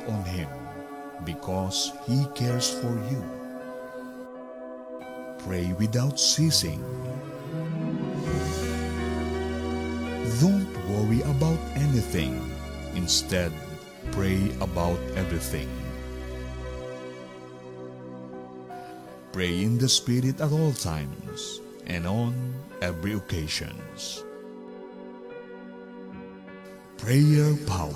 on Him because He cares for you. Pray without ceasing. Don't worry about anything. Instead, pray about everything. Pray in the Spirit at all times and on every occasions. Prayer Power.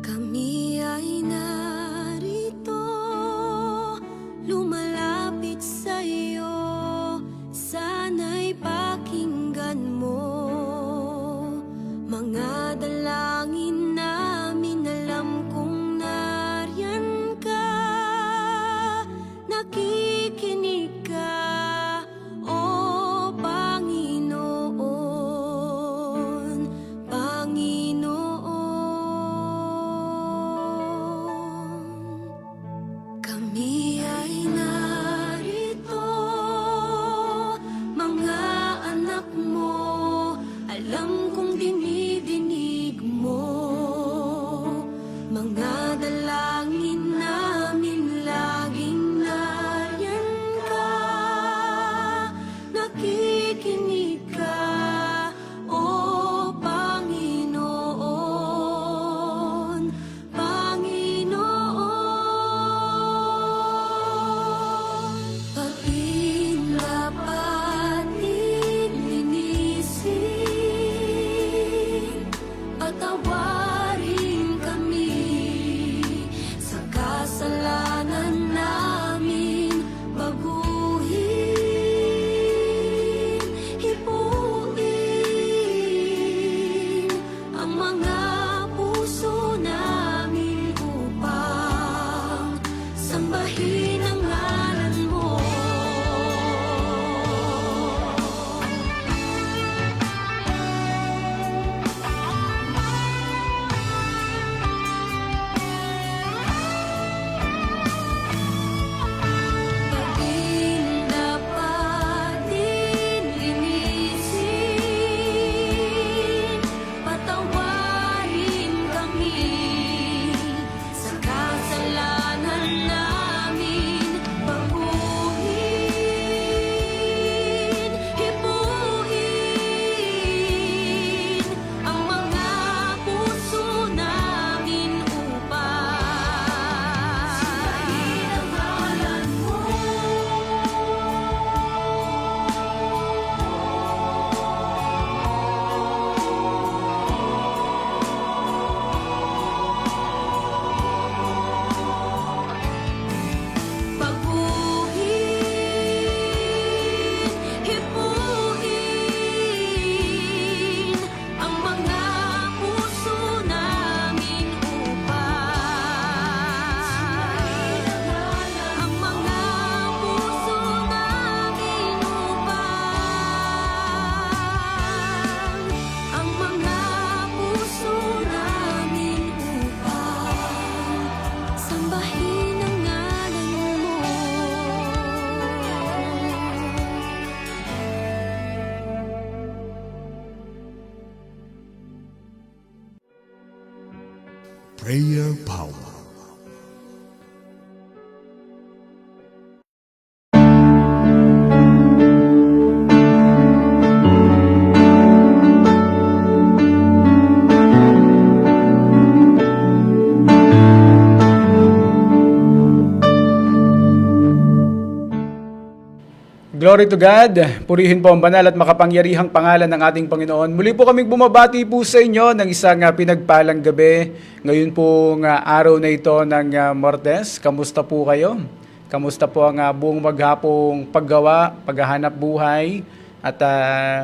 Kami ay narito, lumalapit sa iyo, sana'y pakinggan mo. Mga dalangin namin, alam kong nariyan ka, nakikinig ka, o Panginoon, Panginoon. Kami ay narito, mga anak mo, alam kong dinidinig mo. Mga dalangin namin, laging nariyan ka, nakikinig ka, o Panginoon, Panginoon. Pag-indapatin, linisin, patawarin kami sa kasalanan namin, baguhin, hipuin ang mga puso namin upang sambahin ang ngalan mo. Pag-indapatin, linisin, patawarin kami sa kasalanan namin, baguhin, hipuin ang mga puso namin upang sambahin ang ngalan mo. Baguhin, hipuin ang mga puso namin upang sambahin ang mga puso namin upang ang mga puso namin upang sambahin ang ngalan mo. Prayer Power. Glory to God. Purihin po ang banal at makapangyarihang pangalan ng ating Panginoon. Muli po kaming bumabati po sa inyo ng isang pinagpalang gabi. Ngayon pong araw na ito ng Martes. Kamusta po kayo? Kamusta po ang buong maghapong paggawa, paghahanap buhay? At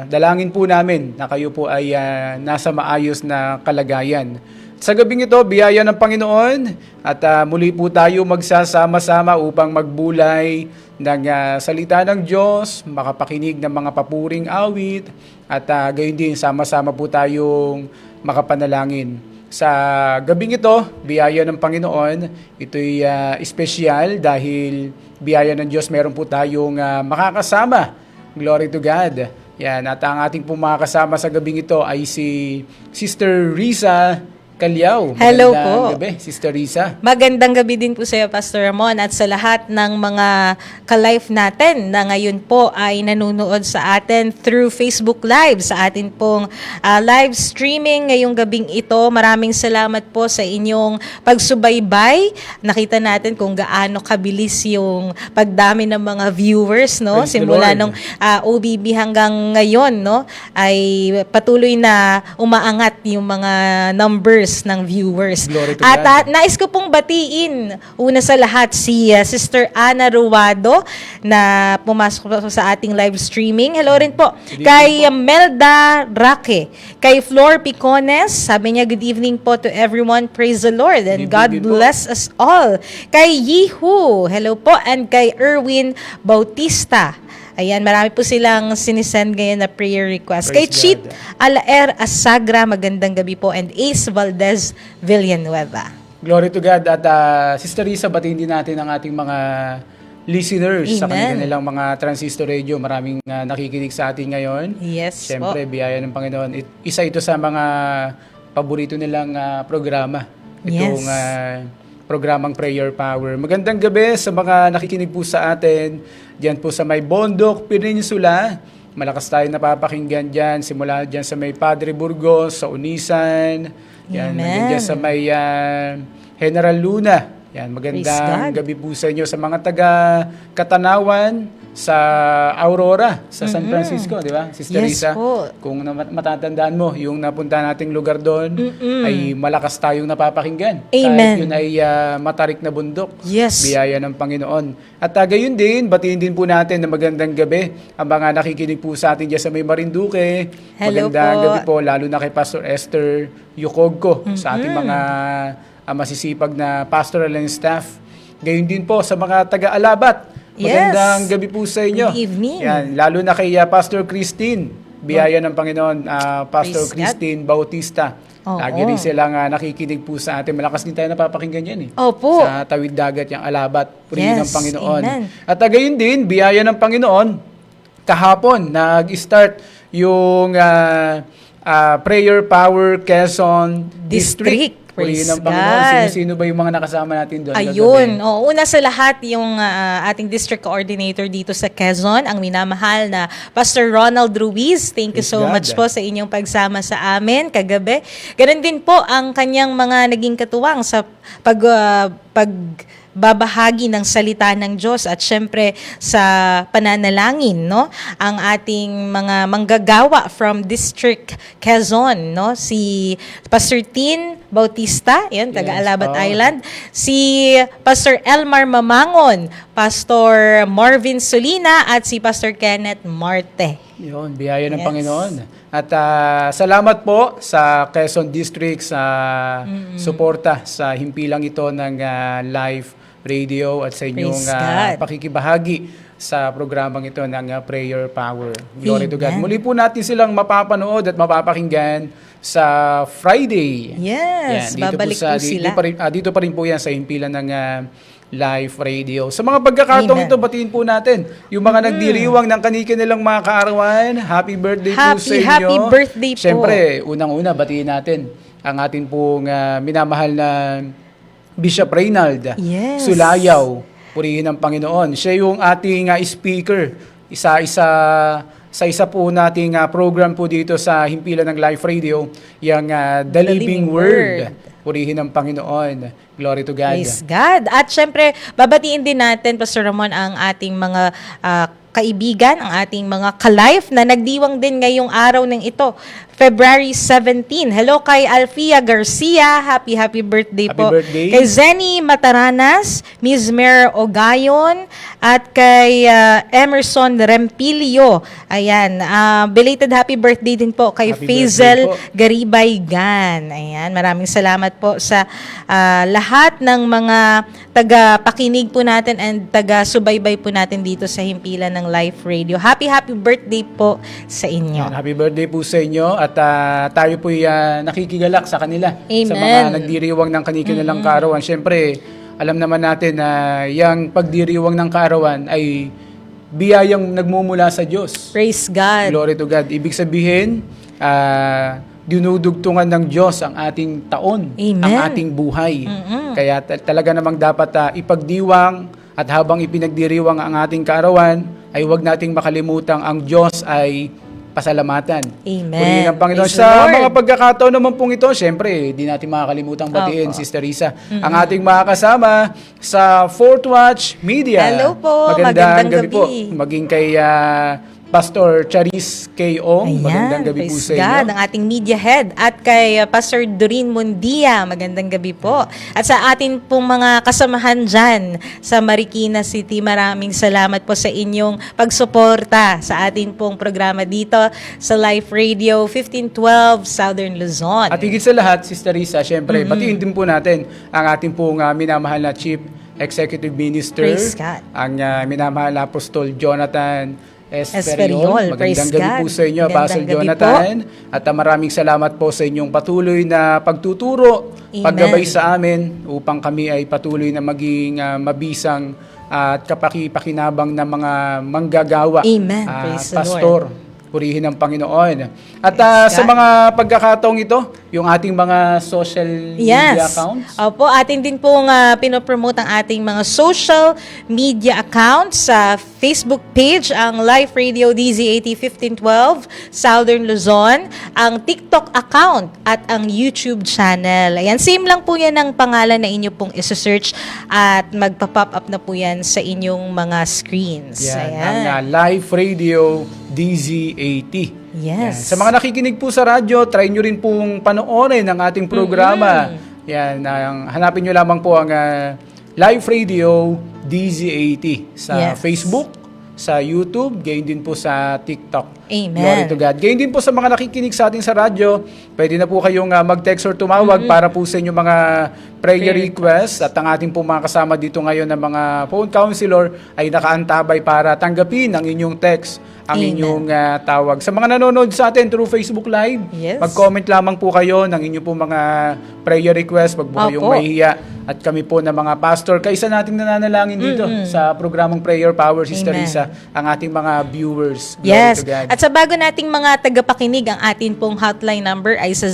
dalangin po namin na kayo po ay nasa maayos na kalagayan. Sa gabing ito, biyaya ng Panginoon at muli po tayo magsasama-sama upang magbulay ng salita ng Diyos, makapakinig ng mga papuring awit at gayon din sama-sama po tayong makapanalangin. Sa gabing ito, biyaya ng Panginoon, ito'y espesyal dahil biyaya ng Diyos, meron po tayong makakasama. Glory to God. Yan, at ang ating po makakasama sa gabing ito ay si Sister Risa Calyaw. Hello Magandang po. gabi, Sister Risa. Magandang gabi din po sa iyo, Pastor Ramon, at sa lahat ng mga ka-life natin na ngayon po ay nanonood sa atin through Facebook Live, sa atin pong live streaming ngayong gabing ito. Maraming salamat po sa inyong pagsubaybay. Nakita natin kung gaano kabilis yung pagdami ng mga viewers, no? Praise the Simula Lord. nung OBB hanggang ngayon, no? Ay patuloy na umaangat yung mga numbers ng viewers. Glory to At God. nais ko pong batiin una sa lahat si Sister Ana Ruado na pumasok po sa ating live streaming. Hello rin po Good evening kay Melda Raque, kay Flor Picones, sabi niya good evening po to everyone, praise the Lord and Good God evening po. bless us all. Kay Yihu, hello po, and kay Erwin Bautista. Ayan, marami po silang sinisend ngayon na prayer request. Praise Kay Cheat God. Alaer Asagra, magandang gabi po, and Ace Valdez Villanueva. Glory to God. At Sister Risa, batiin din natin ang ating mga listeners sa Amen. kanilang mga transistor radio. Maraming nakikinig sa atin ngayon. Yes Siyempre, po. biyaya ng Panginoon. Isa ito sa mga paborito nilang programa. Itong Yes. programang Prayer Power. Magandang gabi sa mga nakikinig po sa atin. Diyan po sa may Bondok Peninsula. Malakas tayo napapakinggan dyan. Simula dyan sa may Padre Burgos, sa Unisan. Yan, Amen. hanggang dyan sa may General Luna. Yan, Praise magandang God. gabi po sa inyo sa mga taga Katanawan, sa Aurora, sa San Francisco, di ba? Sister Yes Risa, po. kung matatandaan mo, yung napunta nating lugar doon, ay malakas tayong napapakinggan. Amen. Kahit yun ay matarik na bundok. Yes. Biyaya ng Panginoon. At gayon din, batiin din po natin na magandang gabi ang mga nakikinig po sa atin dyan sa may Marinduque. Hello Magandang po. gabi po, lalo na kay Pastor Esther Yukogko, sa ating mga masisipag na pastoral and staff. Gayon din po sa mga taga-Alabat. Yes. Magandang gabi po sa inyo. Good evening. Yan, lalo na kay Pastor Christine. Biyaya ng Panginoon, Pastor Praise God. Christine Bautista. Oo. Lagi rin silang nakikinig po sa atin. Malakas din tayo napapakinggan yan eh. Opo. Sa tawid dagat, yung Alabat. Purihin ng Yes, Panginoon. amen. At gayon din, biyaya ng Panginoon, kahapon, nag-start yung Prayer Power Quezon District. Purihin Praise ng Panginoon. God. Sino-sino ba yung mga nakasama natin doon? Ayun. Una sa lahat, yung ating district coordinator dito sa Quezon, ang minamahal na Pastor Ronald Ruiz. Thank you Praise so God. much po sa inyong pagsama sa amin kagabi. Ganun din po ang kanyang mga naging katuwang sa pagbabahagi ng salita ng Diyos at syempre sa pananalangin, no? Ang ating mga manggagawa from District Quezon, no? Si Pastor Tin Bautista, yan, taga Yes, Alabat oh. Island. Si Pastor Elmar Mamangon, Pastor Marvin Solina, at si Pastor Kenneth Marte. Yun, biyaya ng Yes. Panginoon. At salamat po sa Quezon District sa suporta sa himpilang ito ng live radio at sa inyong Praise God. pakikibahagi sa programang ito ng Prayer Power. Glory to God. Amen. Muli po natin silang mapapanood at mapapakinggan sa Friday. Yes, babalik po sila. Dito pa rin po yan sa himpilan ng live radio. Sa mga pagkakataong Amen. ito, batiin po natin yung mga nagdiriwang ng kanilang mga kaarawan. Happy birthday po sa inyo. Happy birthday po. Siyempre, unang-una, batiin natin ang ating pong minamahal na Bishop Reynald Yes. Sulayaw. Purihin ng Panginoon. Siya yung ating speaker. Sa isa po nating program po dito sa himpilan ng live radio, yung The Living Word. Purihin ng Panginoon. Glory to God. Praise God. At syempre, babatiin din natin, Pastor Ramon, ang ating mga kaibigan, ang ating mga ka-life na nagdiwang din ngayong araw ng ito, February 17. Hello kay Alfia Garcia. Happy birthday Happy po. birthday. Kay Zenny Mataranas, Miss Mer Ogayon, at kay Emerson Rempilio. Ayan, belated happy birthday din po kay Happy Faisal birthday po. Garibay Gan. Ayan, maraming salamat po sa lahat ng mga taga-pakinig po natin and taga-subaybay po natin dito sa himpilan ng Life Radio. Happy birthday po sa inyo. Yan, happy birthday po sa inyo at tayo po nakikigalak sa kanila. Sa mga Amen. nagdiriwang ng kanilang kaarawan. Siyempre, alam naman natin na yung pagdiriwang ng kaarawan ay biyayang nagmumula sa Diyos. Praise God. Glory to God. Ibig sabihin, dinudugtungan ng Diyos ang ating taon, Amen. ang ating buhay. Kaya talaga namang dapat ipagdiwang at habang ipinagdiriwang ang ating kaarawan, ay huwag nating makalimutan ang Diyos ay pasalamatan. Amen. Purihin ang Panginoon. Praise the Sa Lord. mga pagkakataon naman pong ito, syempre, di natin makakalimutan batiin, Opo. Sister Risa, ang ating mga kasama sa Fourth Watch Media. Hello po. Magandang Magandang gabi po. gabi. Maging kay Pastor Charis K. Ong. Magandang gabi po praise sa God, inyo. ang ating media head. At kay Pastor Doreen Mundia, magandang gabi po. At sa atin pong mga kasamahan dyan sa Marikina City, maraming salamat po sa inyong pagsuporta sa atin pong programa dito sa Life Radio 1512 Southern Luzon. At higit sa lahat, Sister Risa, syempre, batiin din po natin ang ating pong minamahal na Chief Executive Minister, Praise God. ang minamahal na Apostol Jonathan Esperiol. Magandang Praise gabi God. po sa inyo, Magandang Apostle gabi Jonathan. At maraming salamat po sa inyong patuloy na pagtuturo, Amen. paggabay sa amin upang kami ay patuloy na maging mabisang at kapakipakinabang na mga manggagawa. Amen. Praise the Pastor. Purihin ang Panginoon. At Praise sa God. mga pagkakataong ito, yung ating mga social media accounts. Opo, atin din pong pinopromote ang ating mga social media accounts sa Facebook page, ang Life Radio DZAT 1512 Southern Luzon, ang TikTok account at ang YouTube channel. Ayan, same lang po yan ang pangalan na inyo pong isa-search at magpa-pop up na po yan sa inyong mga screens. Yan, Ayan. ang Live Radio DZAT. Yes. Yan. Sa mga nakikinig po sa radyo, try nyo rin pong panoorin ang ating programa. Yan, hanapin nyo lamang po ang Live Radio DZAT sa Yes. Facebook, sa YouTube, gayon din po sa TikTok. Amen. Glory to God. Gayon din po sa mga nakikinig sa atin sa radyo, pwede na po kayong mag-text or tumawag para po sa inyong mga prayer requests. At ang ating po mga kasama dito ngayon na mga phone counselor ay nakaantabay para tanggapin ang inyong text, ang Amen. inyong tawag. Sa mga nanonood sa atin through Facebook Live, Yes. mag-comment lamang po kayo ng inyong po mga prayer requests, wag po kayong Opo. mahihiya. At kami po na mga pastor, kaisa nating nananalangin dito sa programang Prayer Power, Sister Amen. Risa, ang ating mga viewers. Glory Yes. to God. At sa bago nating mga tagapakinig, ang atin pong hotline number ay sa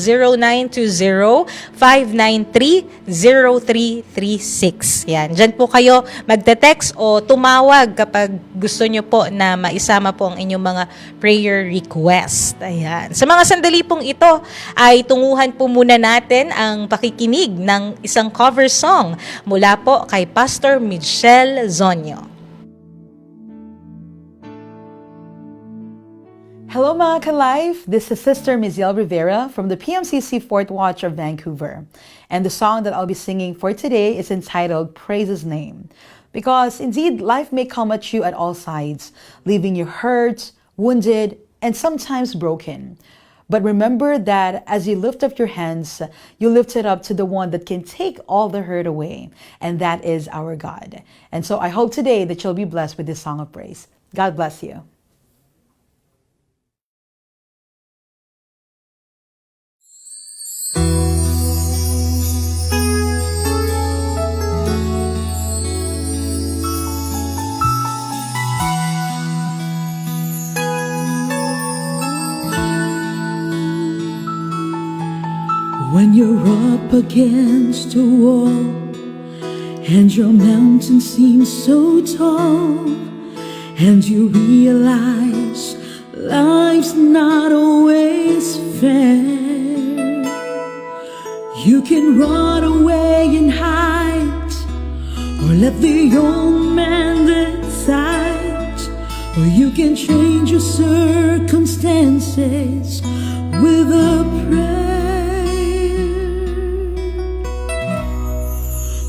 0920-593-0336. Yan. Diyan po kayo magte-text o tumawag kapag gusto nyo po na maisama po ang inyong mga prayer request. Ayan. Sa mga sandali pong ito ay tunguhan po muna natin ang pakikinig ng isang cover song mula po kay Pastor Michelle Zonyo. Hello mga ka-life, this is Sister Miziel Rivera from the PMCC Fourth Watch of Vancouver. And the song that I'll be singing for today is entitled Praise His Name. Because indeed, life may come at you at all sides, leaving you hurt, wounded, and sometimes broken. But remember that as you lift up your hands, you lift it up to the one that can take all the hurt away, and that is our God. And so I hope today that you'll be blessed with this song of praise. God bless you. When you're up against a wall and your mountain seems so tall, and you realize life's not always fair, you can run away and hide, or let the old man decide, or you can change your circumstances with a prayer.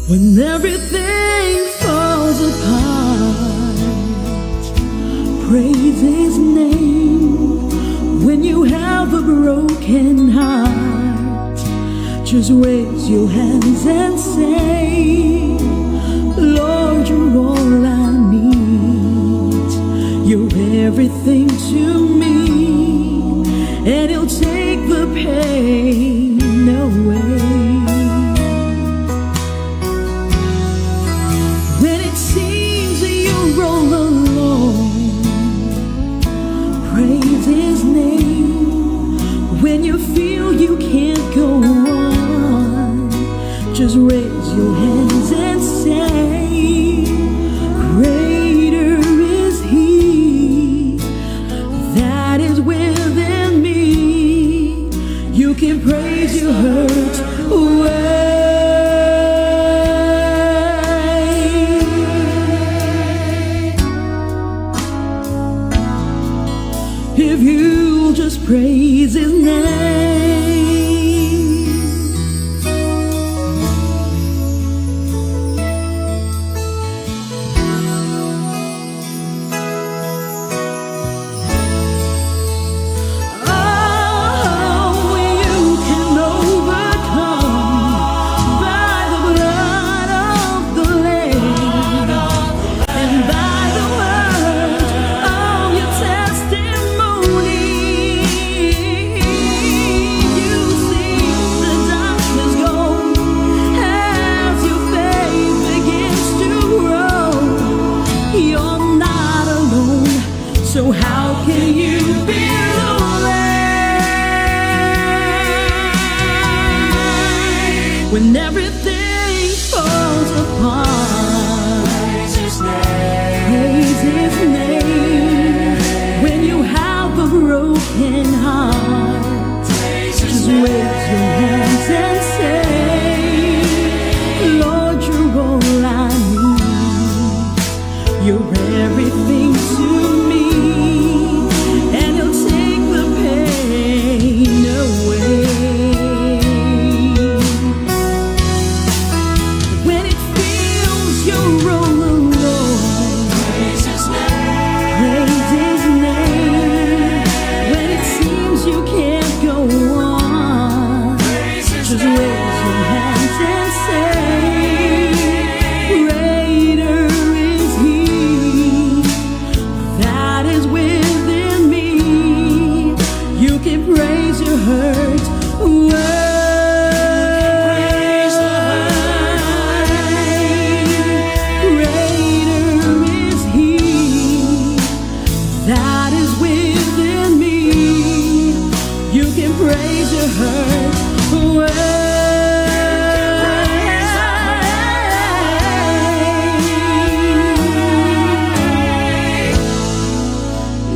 When everything falls apart broken heart, just raise your hands and say, Lord, you're all I need. You're everything to me, and He'll take the pain away. When it seems that you're all alone, praise His name. When you feel you can't go on, just raise your hands and say, greater is He that is within me. You can praise your hurt away. If you just praise His name. Oh, you can overcome by the blood of the Lamb and by the word of your testimony. You see the darkness go as your faith begins to grow. You're not alone, so how can you be lonely when everything falls apart? Praise His name. Praise His name. When you have a broken heart, just raise your hands and say, Lord, you're all I need. You're everything to me, and He'll take the pain away. When it feels you're all alone, praise His name. Praise His name. When it seems you can't go on, just raise your hands and say, greater is He that is within me. You can praise your hurt away. Greater is He that is within me. You can praise your hurt away.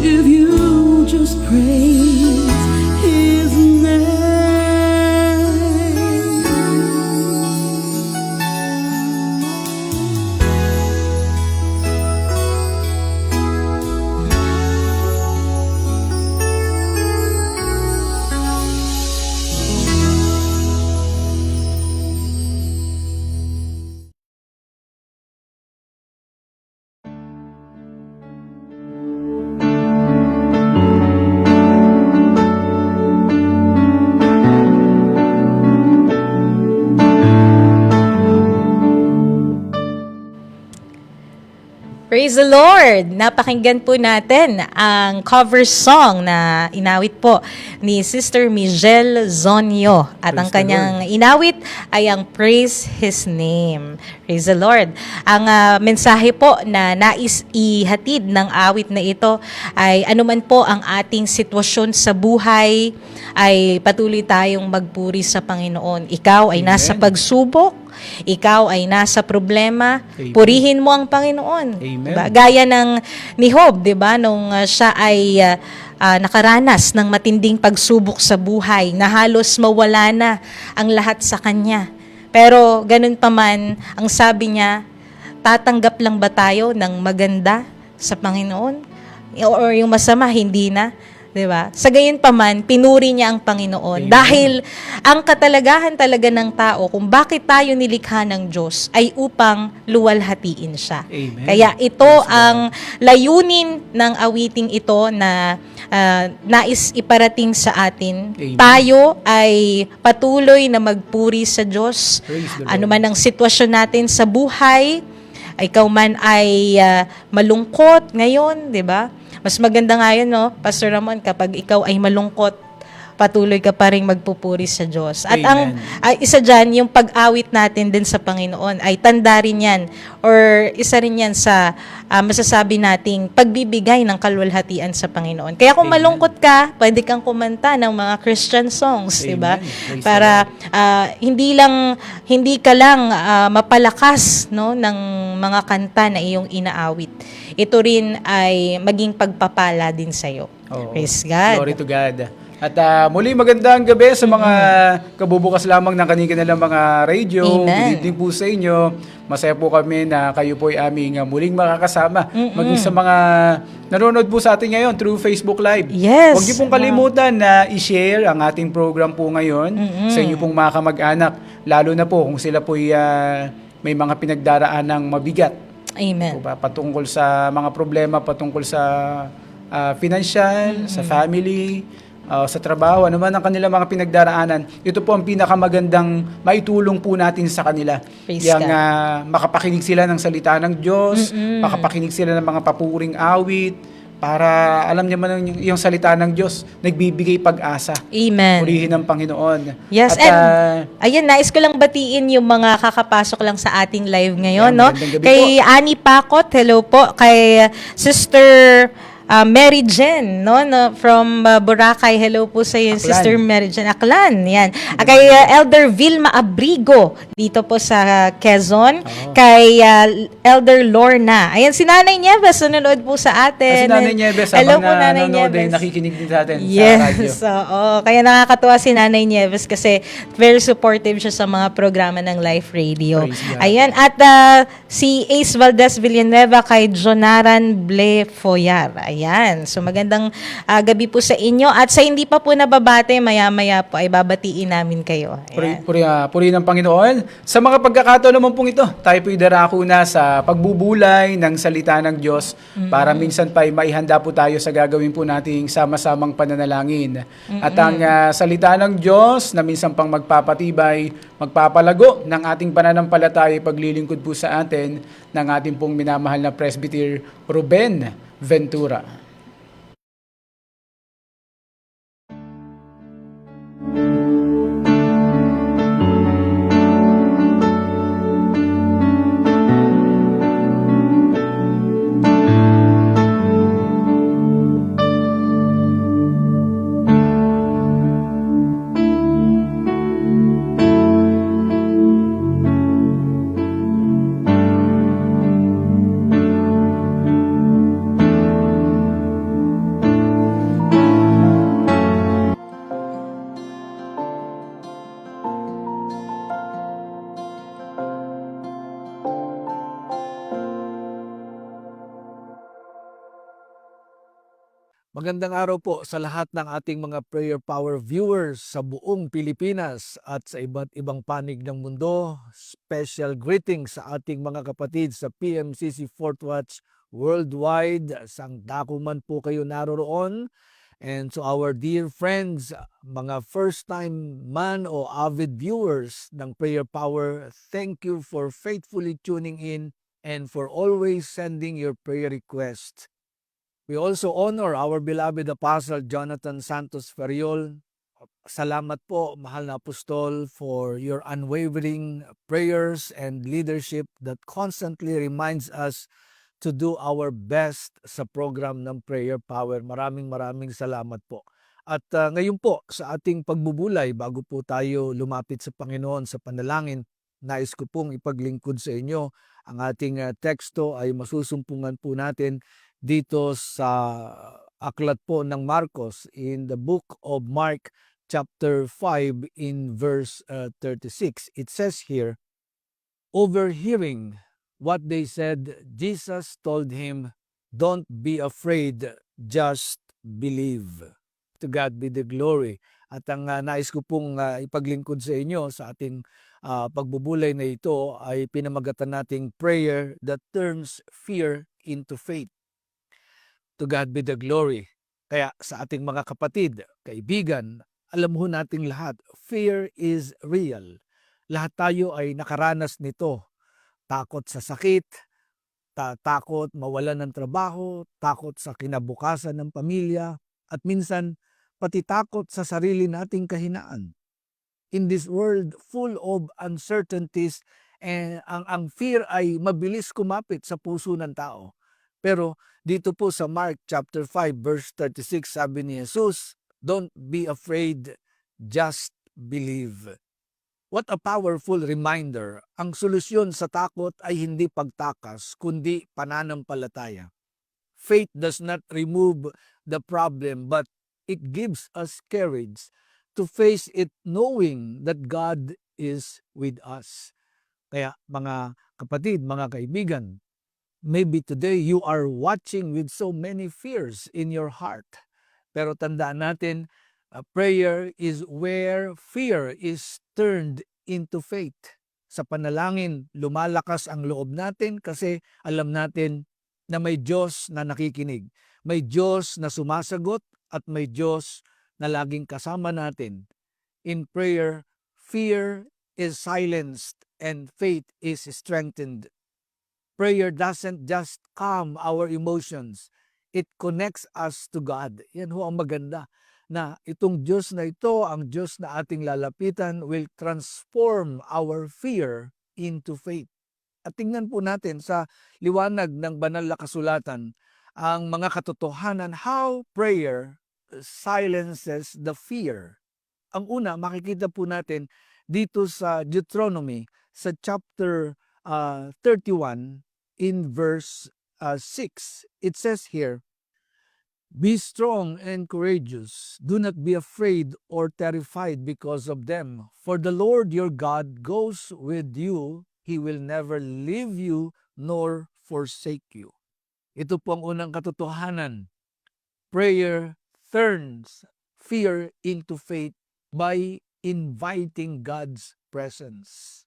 If you just praise His name. Praise the Lord! Napakinggan po natin ang cover song na inawit po ni Sister Mijel Zonyo. At ang Praise the kanyang inawit ay ang Praise His Name. Praise the Lord! Ang mensahe po na nais ihatid ng awit na ito ay anuman po ang ating sitwasyon sa buhay, ay patuloy tayong magpuri sa Panginoon. Ikaw ay nasa Amen. pagsubok, ikaw ay nasa problema, Amen. purihin mo ang Panginoon. Amen. Diba? Gaya ng ni Job, 'di ba, nung siya ay nakaranas ng matinding pagsubok sa buhay, na halos mawala na ang lahat sa kanya. Pero ganun pa man, ang sabi niya, tatanggap lang ba tayo ng maganda sa Panginoon? Or yung masama, hindi na? 'Di ba? Sa gayon pa man, pinuri niya ang Panginoon. Amen. Dahil ang katalagahan talaga ng tao kung bakit tayo nilikha ng Diyos ay upang luwalhatiin siya. Amen. Kaya ito Praise ang layunin ng awiting ito na nais iparating sa atin. Amen. Tayo ay patuloy na magpuri sa Diyos. Praise the Lord. Ano man ang sitwasyon natin sa buhay, ikaw man ay malungkot ngayon, 'di ba? Mas maganda nga yun, no, Pastor Ramon, kapag ikaw ay malungkot, patuloy ka pa rin magpupuri sa Diyos. At Amen. isa dyan, yung pag-awit natin din sa Panginoon, ay tanda rin yan, or isa rin yan sa masasabi nating pagbibigay ng kalwalhatian sa Panginoon. Kaya kung Amen. malungkot ka, pwede kang kumanta ng mga Christian songs, di ba? Amen. Praise Para hindi ka lang mapalakas, no, ng mga kanta na iyong inaawit. Ito rin ay maging pagpapala din sa'yo. Oo. Praise God. Glory to God. At muli magandang gabi sa mga kabubukas lamang ng kanilang mga radio. Amen. Good evening po sa inyo. Masaya po kami na kayo po ay aming muling makakasama. Maging sa mga nanonood po sa atin ngayon through Facebook Live. Yes. Huwag niyo pong kalimutan na i-share ang ating program po ngayon sa inyo pong mga kamag-anak. Lalo na po kung sila po may mga pinagdaraan ng mabigat. Amen. Patungkol sa mga problema, patungkol sa financial, sa family, sa trabaho, ano man ang kanilang mga pinagdaraanan. Ito po ang pinakamagandang maitulong po natin sa kanila. Praise Yang God. makapakinig sila ng salita ng Diyos, makapakinig sila ng mga papuring awit, para alam niya man yung salita ng Diyos, nagbibigay pag-asa. Amen. Purihin ng Panginoon. Yes, At, and ayan, nais ko lang batiin yung mga kakapasok lang sa ating live ngayon, Ayan, no? magandang gabi Kay Annie Pacot, hello po. Kay Sister Mary Jen, no, from Boracay, hello po sa iyo, Aklan. Sister Mary Jen Aklan. Yan. Kay Elder Vilma Abrigo, dito po sa Quezon. Kay Elder Lorna. Ayan, si Nanay Nieves, nanonood po sa atin. si Nanay Nieves, hello habang po, Nanay nanonood, Nieves. nakikinig din sa atin sa radyo. Yes, oo. Kaya nakakatuwa si Nanay Nieves kasi very supportive siya sa mga programa ng Life Radio. Praise God. Ayan, at si Ace Valdez Villanueva kay Jonaran Ble Foyar. Ayan, so magandang gabi po sa inyo. At sa hindi pa po nababate, maya-maya po ay babatiin namin kayo. Ayan. Puri ng Panginoon. Sa mga pagkakataon naman pong ito, tayo po'y darako na sa pagbubulay ng salita ng Diyos para minsan pa ay maihanda po tayo sa gagawin po nating sama-samang pananalangin. At ang salita ng Diyos na minsan pang magpapatibay, magpapalago ng ating pananampalataya, paglilingkod po sa atin ng ating pong minamahal na Presbyter Ruben Ventura. Magandang araw po sa lahat ng ating mga Prayer Power viewers sa buong Pilipinas at sa iba't ibang panig ng mundo. Special greetings sa ating mga kapatid sa PMCC Fourth Watch worldwide. Sang dako man po kayo naroroon. And to our dear friends, mga first-time man o avid viewers ng Prayer Power, thank you for faithfully tuning in and for always sending your prayer requests. We also honor our beloved Apostle Jonathan Santos Ferriol. Salamat po, mahal na apostol, for your unwavering prayers and leadership that constantly reminds us to do our best sa program ng Prayer Power. Maraming salamat po. At ngayon po, sa ating pagbubulay, bago po tayo lumapit sa Panginoon sa panalangin, nais ko pong ipaglingkod sa inyo. Ang ating teksto ay masusumpungan po natin dito sa aklat po ng Marcos in the book of Mark chapter 5 in verse 36. It says here, overhearing what they said, Jesus told him, "Don't be afraid, just believe." To God be the glory. At ang nais ko pong ipaglingkod sa inyo sa ating pagbubulay na ito ay pinamagatan nating prayer that turns fear into faith. To God be the glory. Kaya sa ating mga kapatid, kaibigan, alam ho nating lahat, fear is real. Lahat tayo ay nakaranas nito. Takot sa sakit, takot mawalan ng trabaho, takot sa kinabukasan ng pamilya, at minsan pati takot sa sarili nating kahinaan. In this world full of uncertainties, ang fear ay mabilis kumapit sa puso ng tao. Pero dito po sa Mark chapter 5 verse 36, sabi ni Jesus, "Don't be afraid, just believe." What a powerful reminder. Ang solusyon sa takot ay hindi pagtakas, kundi pananampalataya. Faith does not remove the problem, but it gives us courage to face it knowing that God is with us. Kaya mga kapatid, mga kaibigan, maybe today you are watching with so many fears in your heart. Pero tandaan natin, prayer is where fear is turned into faith. Sa panalangin, lumalakas ang loob natin kasi alam natin na may Diyos na nakikinig. May Diyos na sumasagot at may Diyos na laging kasama natin. In prayer, fear is silenced and faith is strengthened. Prayer doesn't just calm our emotions. It connects us to God. Yan ho ang maganda, na itong Diyos na ito, ang Diyos na ating lalapitan, will transform our fear into faith. At tingnan po natin sa liwanag ng banal na kasulatan ang mga katotohanan how prayer silences the fear. Ang una, makikita po natin dito sa Deuteronomy sa chapter 31 in verse 6. It says here, "Be strong and courageous. Do not be afraid or terrified because of them. For the Lord your God goes with you. He will never leave you nor forsake you." Ito po ang unang katotohanan. Prayer turns fear into faith by inviting God's presence.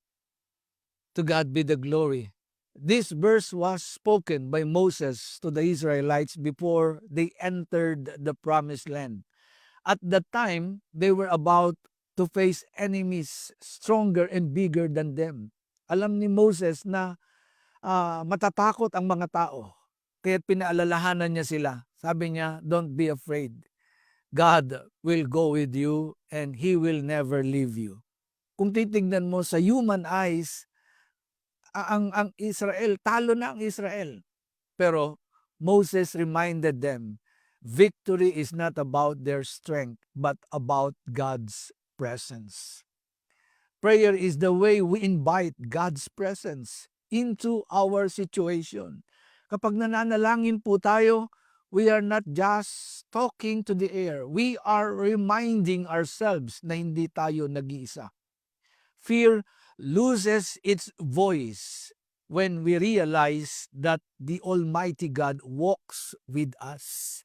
To God be the glory. This verse was spoken by Moses to the Israelites before they entered the promised land. At that time, they were about to face enemies stronger and bigger than them. Alam ni Moses na matatakot ang mga tao. Kaya pinaalalahanan niya sila. Sabi niya, don't be afraid. God will go with you and He will never leave you. Kung titignan mo sa human eyes, ang Israel, talo na ang Israel. Pero Moses reminded them, victory is not about their strength, but about God's presence. Prayer is the way we invite God's presence into our situation. Kapag nananalangin po tayo, we are not just talking to the air. We are reminding ourselves na hindi tayo nag-iisa. Fear loses its voice when we realize that the Almighty God walks with us.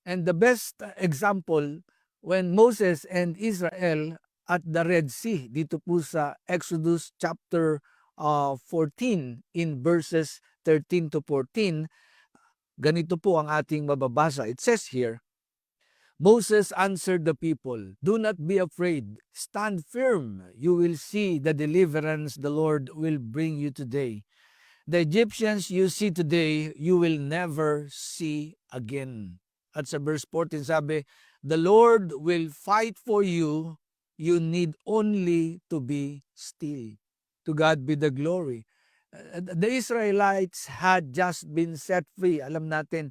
And the best example, when Moses and Israel at the Red Sea, dito po sa Exodus chapter 14 in verses 13 to 14, ganito po ang ating mababasa. It says here, Moses answered the people, "Do not be afraid. Stand firm. You will see the deliverance the Lord will bring you today. The Egyptians you see today, you will never see again." At sa verse 14 sabi, "The Lord will fight for you. You need only to be still." To God be the glory. The Israelites had just been set free. Alam natin,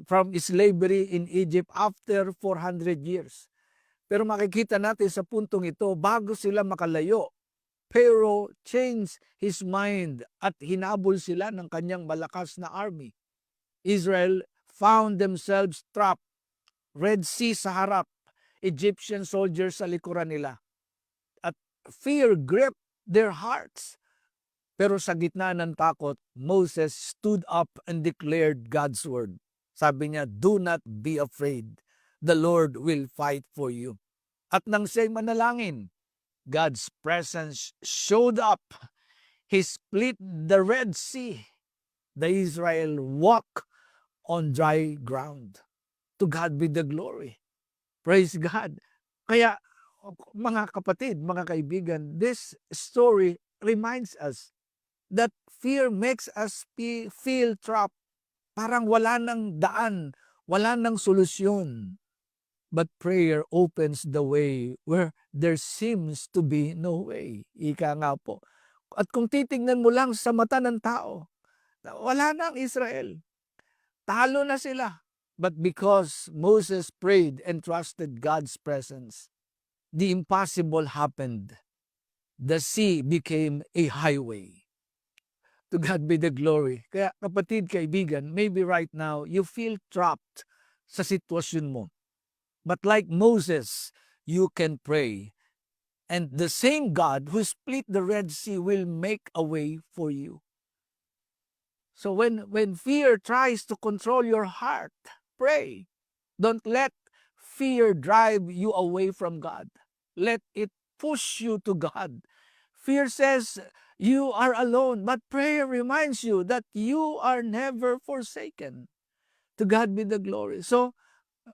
from slavery in Egypt after 400 years. Pero makikita natin sa puntong ito, bago sila makalayo, Pharaoh changed his mind at hinabol sila ng kanyang malakas na army. Israel found themselves trapped, Red Sea sa harap, Egyptian soldiers sa likuran nila. At fear gripped their hearts. Pero sa gitna ng takot, Moses stood up and declared God's word. Sabi niya, "Do not be afraid. the Lord will fight for you. At nang siya'y manalangin, God's presence showed up. He split the Red Sea. The Israel walk on dry ground. To God be the glory. Praise God. Kaya mga kapatid, mga kaibigan, this story reminds us that fear makes us feel trapped. Parang wala nang daan, wala nang solusyon. But prayer opens the way where there seems to be no way. Ika nga po. At kung titingnan mo lang sa mata ng tao, wala na ang Israel. Talo na sila. But because Moses prayed and trusted God's presence, the impossible happened. The sea became a highway. To God be the glory. Kaya kapatid, kaibigan, maybe right now you feel trapped sa sitwasyon mo. But like Moses, you can pray. And the same God who split the Red Sea will make a way for you. So when fear tries to control your heart, pray. Don't let fear drive you away from God. Let it push you to God. Fear says you are alone, but prayer reminds you that you are never forsaken. To God be the glory. So,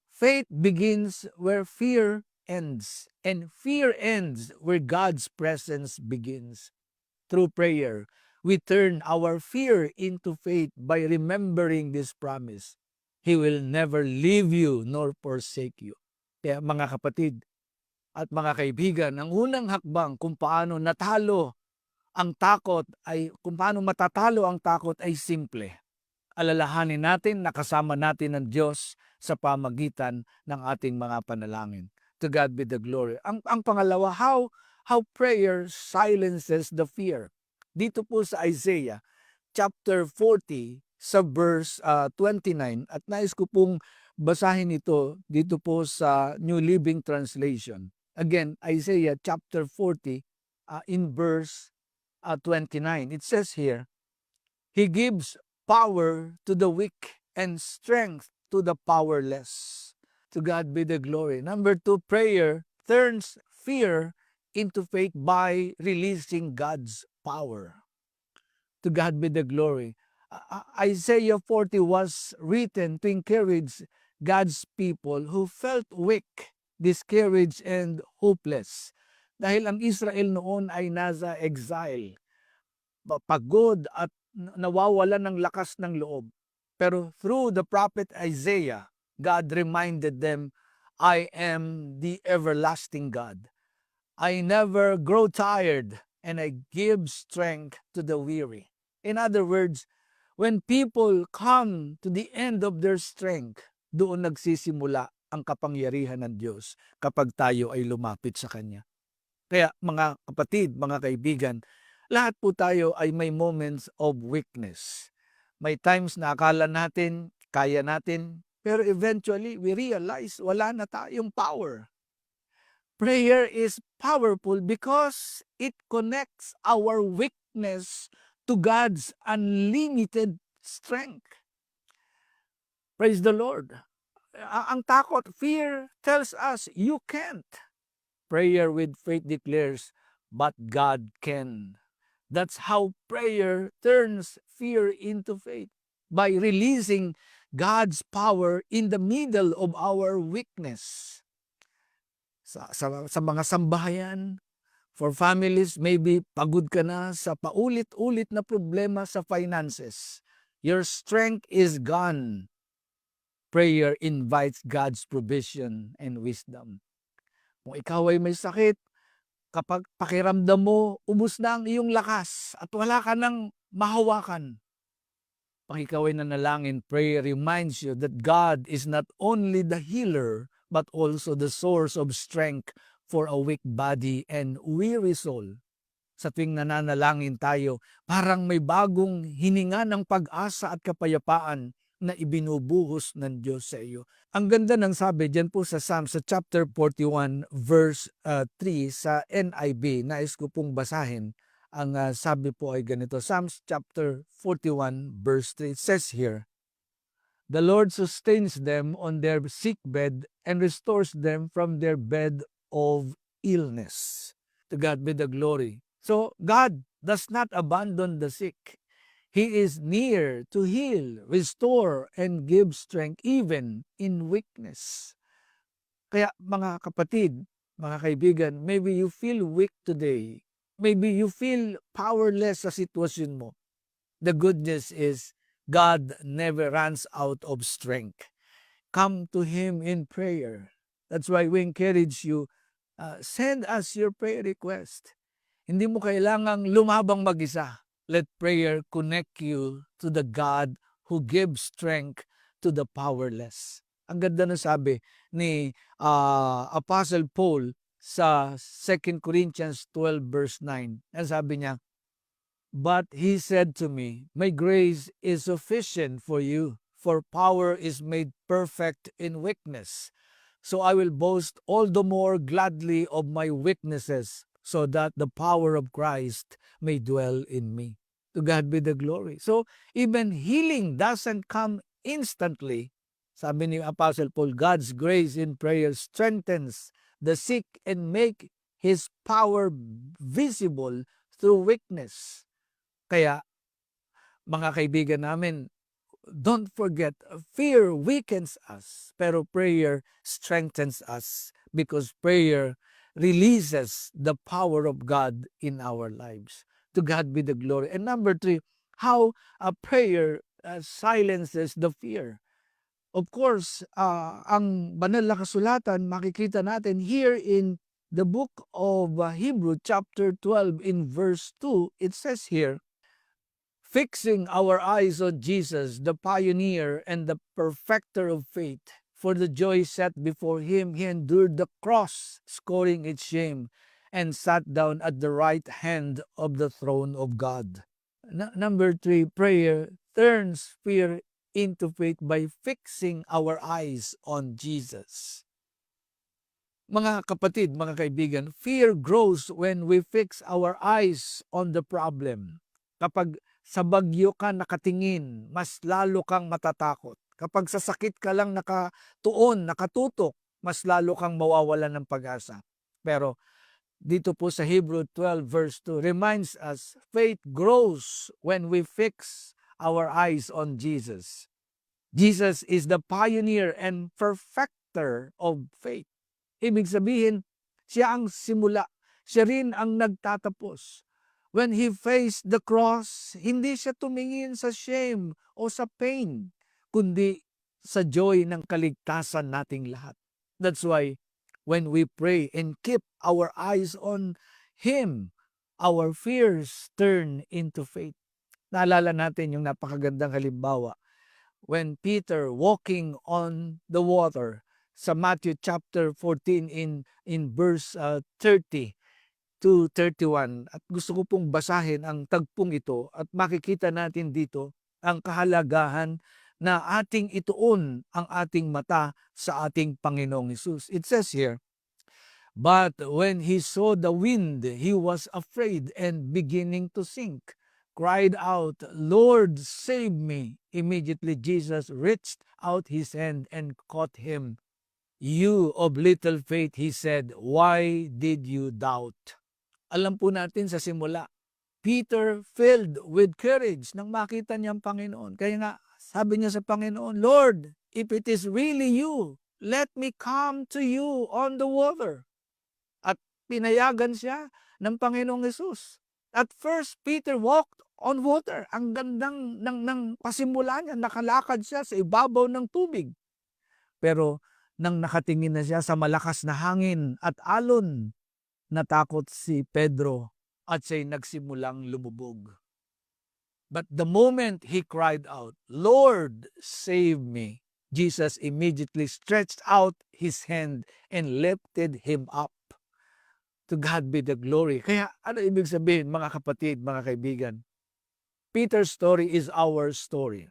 faith begins where fear ends, and fear ends where God's presence begins. Through prayer, we turn our fear into faith by remembering this promise. He will never leave you nor forsake you. Kaya mga kapatid at mga kaibigan, ang unang hakbang kung paano matatalo ang takot ay simple. Alalahanin natin na kasama natin ang Diyos sa pamagitan ng ating mga panalangin. To God be the glory. Ang pangalawa, how prayer silences the fear. Dito po sa Isaiah chapter 40 sa verse 29 at nais ko pong basahin ito dito po sa New Living Translation. Again, Isaiah chapter 40 in verse 29. It says here, He gives power to the weak and strength to the powerless. To God be the glory. Number 2, prayer turns fear into faith by releasing God's power. To God be the glory. Isaiah 40 was written to encourage God's people who felt weak, discouraged, and hopeless. Dahil ang Israel noon ay nasa exile, pagod at nawawalan ng lakas ng loob. Pero through the prophet Isaiah, God reminded them, I am the everlasting God. I never grow tired, and I give strength to the weary. In other words, when people come to the end of their strength, doon nagsisimula ang kapangyarihan ng Diyos kapag tayo ay lumapit sa Kanya. Kaya mga kapatid, mga kaibigan, lahat po tayo ay may moments of weakness. May times na akala natin, kaya natin, pero eventually we realize wala na tayong power. Prayer is powerful because it connects our weakness to God's unlimited strength. Praise the Lord. Ang takot, fear tells us you can't. Prayer with faith declares, but God can. That's how prayer turns fear into faith, by releasing God's power in the middle of our weakness. Sa mga sambahayan, for families, maybe pagod ka na sa paulit-ulit na problema sa finances. Your strength is gone. Prayer invites God's provision and wisdom. Kung ikaw ay may sakit, kapag pakiramdam mo, ubos na ang iyong lakas at wala ka nang mahawakan. Pag ikaw ay nanalangin, prayer reminds you that God is not only the healer, but also the source of strength for a weak body and weary soul. Sa tuwing nananalangin tayo, parang may bagong hininga ng pag-asa at kapayapaan na ibinubuhos ng Diyos sa iyo. Ang ganda ng sabi dyan po sa Psalms, sa chapter 41, verse 3 sa NIV, nais ko pong basahin. Ang sabi po ay ganito, Psalms chapter 41, verse 3, it says here, The Lord sustains them on their sick bed and restores them from their bed of illness. To God be the glory. So God does not abandon the sick. He is near to heal, restore, and give strength even in weakness. Kaya mga kapatid, mga kaibigan, maybe you feel weak today. Maybe you feel powerless sa sitwasyon mo. The good news is God never runs out of strength. Come to Him in prayer. That's why we encourage you, send us your prayer request. Hindi mo kailangang lumabang mag-isa. Let prayer connect you to the God who gives strength to the powerless. Ang ganda na sabi ni Apostle Paul sa 2 Corinthians 12 verse 9. Ang sabi niya, "But he said to me, my grace is sufficient for you, for power is made perfect in weakness. So I will boast all the more gladly of my weaknesses, so that the power of Christ may dwell in me." To God be the glory. So even healing doesn't come instantly. Sabi ni Apostle Paul, God's grace in prayer strengthens the sick and make His power visible through weakness. Kaya, mga kaibigan namin, don't forget, fear weakens us, pero prayer strengthens us because prayer releases the power of God in our lives. To God be the glory. And number 3, how a prayer silences the fear. Of course, ang banal na kasulatan, makikita natin here in the book of Hebrew chapter 12 in verse 2, it says here, "Fixing our eyes on Jesus, the pioneer and the perfecter of faith, for the joy set before Him, He endured the cross, scorning its shame, and sat down at the right hand of the throne of God." Number 3, prayer turns fear into faith by fixing our eyes on Jesus. Mga kapatid, mga kaibigan, fear grows when we fix our eyes on the problem. Kapag sa bagyo ka nakatingin, mas lalo kang matatakot. Kapag sa sakit ka lang nakatuon, nakatutok, mas lalo kang mawawalan ng pag-asa. Pero dito po sa Hebrew 12 verse 2 reminds us, faith grows when we fix our eyes on Jesus. Jesus is the pioneer and perfecter of faith. Ibig sabihin, siya ang simula. Siya rin ang nagtatapos. When He faced the cross, hindi siya tumingin sa shame o sa pain, kundi sa joy ng kaligtasan nating lahat. That's why when we pray and keep our eyes on Him, our fears turn into faith. Naalala natin yung napakagandang halimbawa when Peter walking on the water sa Matthew chapter 14 in verse 30 to 31. At gusto ko pong basahin ang tagpong ito at makikita natin dito ang kahalagahan na ating ituon ang ating mata sa ating Panginoong Hesus. It says here, "But when he saw the wind, he was afraid and beginning to sink, cried out, 'Lord, save me!' Immediately Jesus reached out his hand and caught him. 'You of little faith,' he said, 'why did you doubt?'" Alam po natin sa simula, Peter filled with courage nang makita niya ang Panginoon. Kaya nga, sabi niya sa Panginoon, "Lord, if it is really you, let me come to you on the water." At pinayagan siya ng Panginoong Hesus. At first, Peter walked on water. Ang gandang ng pasimula niya, nakalakad siya sa ibabaw ng tubig. Pero nang nakatingin na siya sa malakas na hangin at alon, natakot si Pedro at siya'y nagsimulang lumubog. But the moment he cried out, "Lord, save me," Jesus immediately stretched out his hand and lifted him up. To God be the glory. Kaya ano ibig sabihin, mga kapatid, mga kaibigan? Peter's story is our story.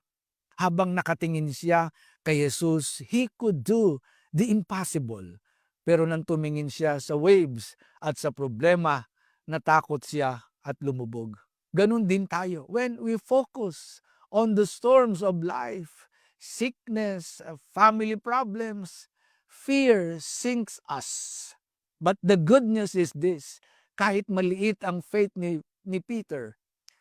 Habang nakatingin siya kay Jesus, he could do the impossible. Pero nang tumingin siya sa waves at sa problema, natakot siya at lumubog. Ganun din tayo. When we focus on the storms of life, sickness, family problems, fear sinks us. But the good news is this, kahit maliit ang faith ni Peter,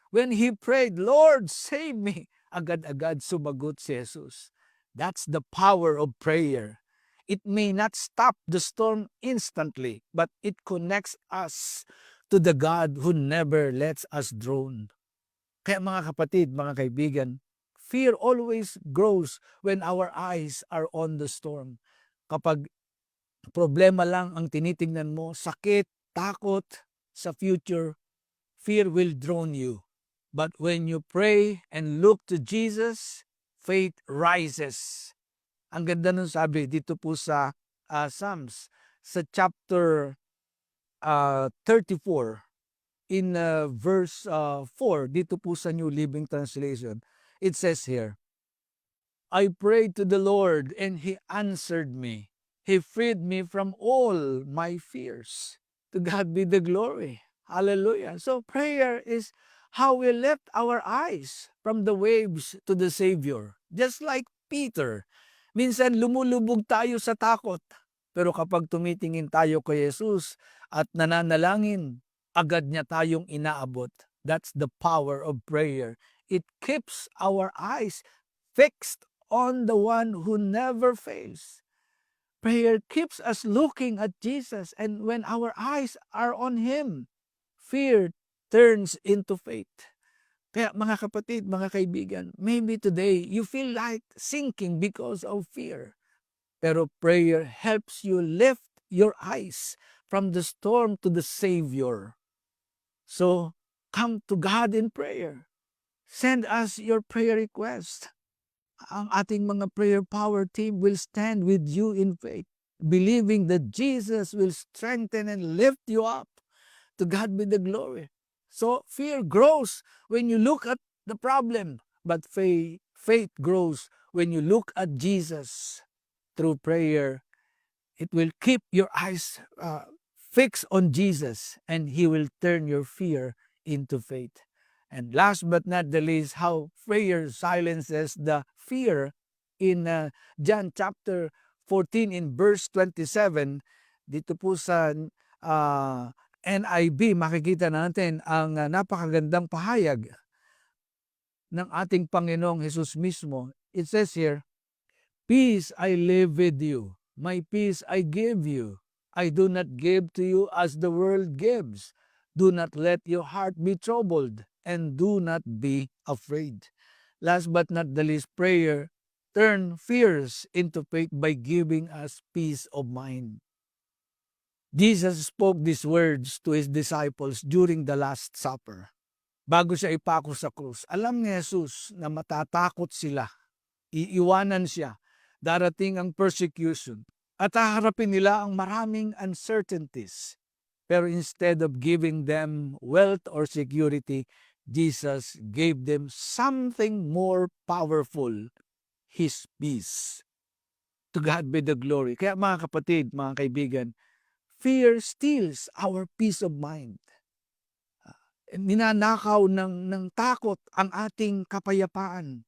when he prayed, Lord, save me, agad-agad sumagot si Jesus. That's the power of prayer. It may not stop the storm instantly, but it connects us to the God who never lets us drown. Kaya mga kapatid, mga kaibigan, fear always grows when our eyes are on the storm. Kapag problema lang ang tinitingnan mo, sakit, takot sa future, fear will drown you. But when you pray and look to Jesus, faith rises. Ang ganda nun sabi dito po sa Psalms, sa chapter 34, in verse 4, dito po sa New Living Translation, it says here, I prayed to the Lord and He answered me. He freed me from all my fears. To God be the glory. Hallelujah. So prayer is how we lift our eyes from the waves to the Savior. Just like Peter. Minsan lumulubog tayo sa takot. Pero kapag tumitingin tayo kay Jesus at nananalangin, agad niya tayong inaabot. That's the power of prayer. It keeps our eyes fixed on the one who never fails. Prayer keeps us looking at Jesus, and when our eyes are on Him, fear turns into faith. Kaya mga kapatid, mga kaibigan, maybe today you feel like sinking because of fear. Pero prayer helps you lift your eyes from the storm to the Savior. So, come to God in prayer. Send us your prayer request. Ang ating mga prayer power team will stand with you in faith, believing that Jesus will strengthen and lift you up. To God be the glory. So fear grows when you look at the problem, but faith grows when you look at Jesus. Through prayer, it will keep your eyes fixed on Jesus, and He will turn your fear into faith. And last but not the least, how prayer silences the fear in John chapter 14 in verse 27. Dito po sa NIV, makikita natin ang napakagandang pahayag ng ating Panginoong Jesus mismo. It says here, Peace I live with you, my peace I give you. I do not give to you as the world gives. Do not let your heart be troubled, and do not be afraid. Last but not the least, prayer turn fears into faith by giving us peace of mind. Jesus spoke these words to His disciples during the Last Supper. Bago siya ipako sa krus, alam ni Jesus na matatakot sila. Iiwanan siya. Darating ang persecution. At haharapin nila ang maraming uncertainties. Pero instead of giving them wealth or security, Jesus gave them something more powerful, His peace. To God be the glory. Kaya mga kapatid, mga kaibigan, fear steals our peace of mind. Ninanakaw ng takot ang ating kapayapaan.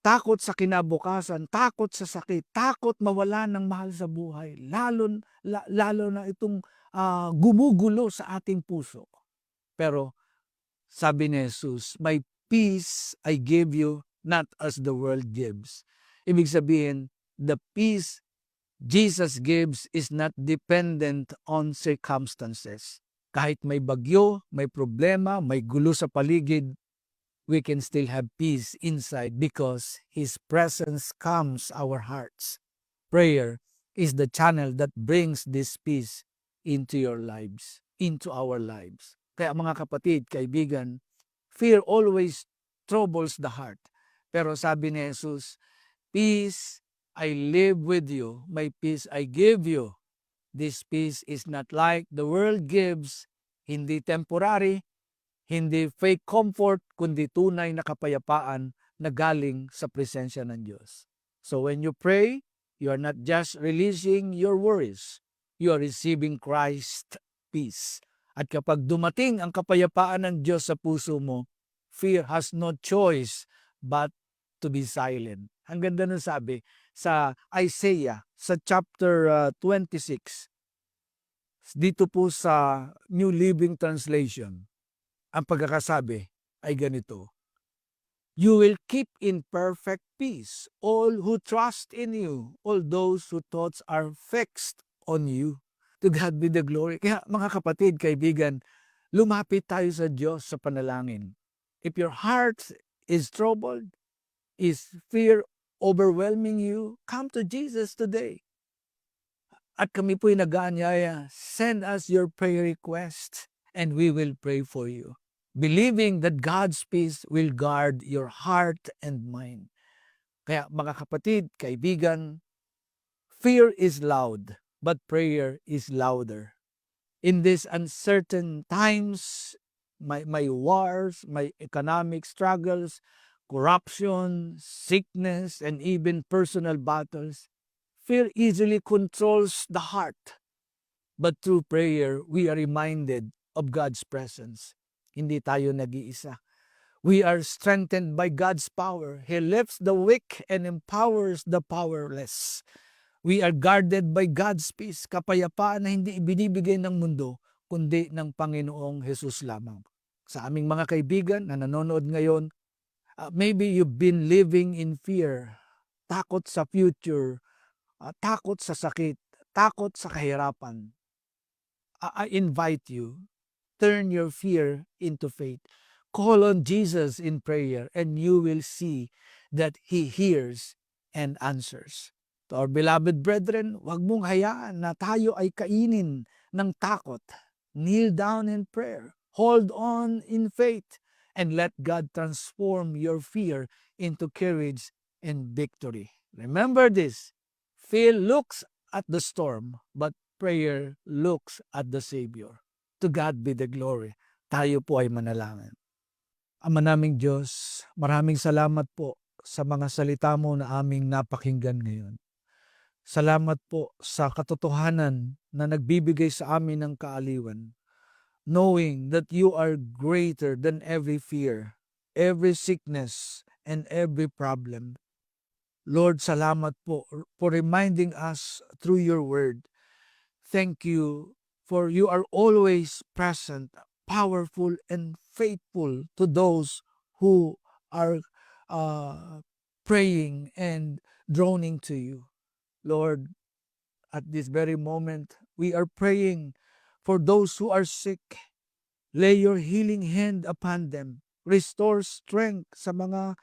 Takot sa kinabukasan, takot sa sakit, takot mawala ng mahal sa buhay, lalo na itong gumugulo sa ating puso. Pero sabi ni Jesus, my peace I give you, not as the world gives. Ibig sabihin, the peace Jesus gives is not dependent on circumstances. Kahit may bagyo, may problema, may gulo sa paligid, we can still have peace inside because His presence calms our hearts. Prayer is the channel that brings this peace into your lives, into our lives. Kaya mga kapatid, kaibigan, fear always troubles the heart. Pero sabi ni Jesus, peace I live with you, my peace I give you. This peace is not like the world gives, hindi temporary, hindi fake comfort, kundi tunay na kapayapaan na galing sa presensya ng Diyos. So when you pray, you are not just releasing your worries, you are receiving Christ's peace. At kapag dumating ang kapayapaan ng Diyos sa puso mo, fear has no choice but to be silent. Ang ganda ng sabi sa Isaiah, sa chapter 26, dito po sa New Living Translation, ang pagkakasabi ay ganito: You will keep in perfect peace all who trust in you, all those whose thoughts are fixed on you. To God be the glory. Kaya mga kapatid, kaibigan, lumapit tayo sa Diyos sa panalangin. If your heart is troubled, is fear overwhelming you, come to Jesus today. At kami po'y nag-aanyaya, send us your prayer request and we will pray for you. Believing that God's peace will guard your heart and mind. Kaya mga kapatid, kaibigan, fear is loud, but prayer is louder. In these uncertain times, may wars, may economic struggles, corruption, sickness, and even personal battles, fear easily controls the heart. But through prayer, we are reminded of God's presence. Hindi tayo nag-iisa. We are strengthened by God's power. He lifts the weak and empowers the powerless. We are guarded by God's peace, kapayapaan na hindi ibinibigay ng mundo, kundi ng Panginoong Jesus lamang. Sa aming mga kaibigan na nanonood ngayon, maybe you've been living in fear, takot sa future, takot sa sakit, takot sa kahirapan. I invite you, turn your fear into faith. Call on Jesus in prayer and you will see that He hears and answers. To our beloved brethren, huwag mong hayaan na tayo ay kainin ng takot. Kneel down in prayer. Hold on in faith. And let God transform your fear into courage and victory. Remember this. Fear looks at the storm, but prayer looks at the Savior. To God be the glory. Tayo po ay manalangin. Ama naming Diyos, maraming salamat po sa mga salita mo na aming napakinggan ngayon. Salamat po sa katotohanan na nagbibigay sa amin ng kaaliwan, knowing that you are greater than every fear, every sickness, and every problem. Lord, salamat po for reminding us through your word. Thank you for you are always present, powerful, and faithful to those who are praying and droning to you. Lord, at this very moment, we are praying for those who are sick. Lay your healing hand upon them. Restore strength sa mga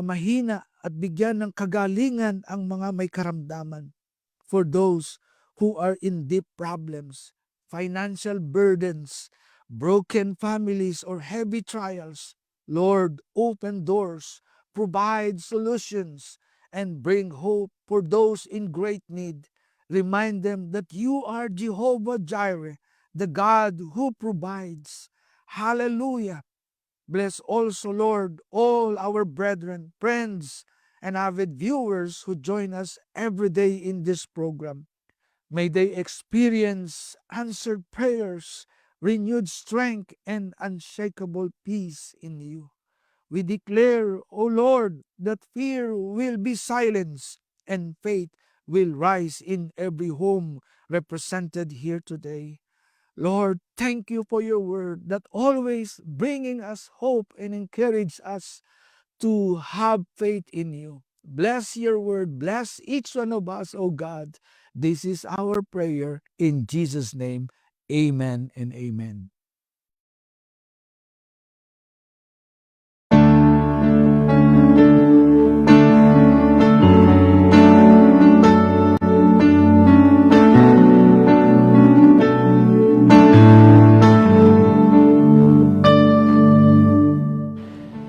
mahina at bigyan ng kagalingan ang mga may karamdaman. For those who are in deep problems, financial burdens, broken families, or heavy trials, Lord, open doors, provide solutions, and bring hope for those in great need. Remind them that you are Jehovah Jireh, the God who provides. Hallelujah. Bless also, Lord, all our brethren, friends, and avid viewers who join us every day in this program. May they experience answered prayers, renewed strength, and unshakable peace in you. We declare, O Lord, that fear will be silenced and faith will rise in every home represented here today. Lord, thank you for your word that always bringing us hope and encourage us to have faith in you. Bless your word. Bless each one of us, O God. This is our prayer in Jesus' name. Amen and amen.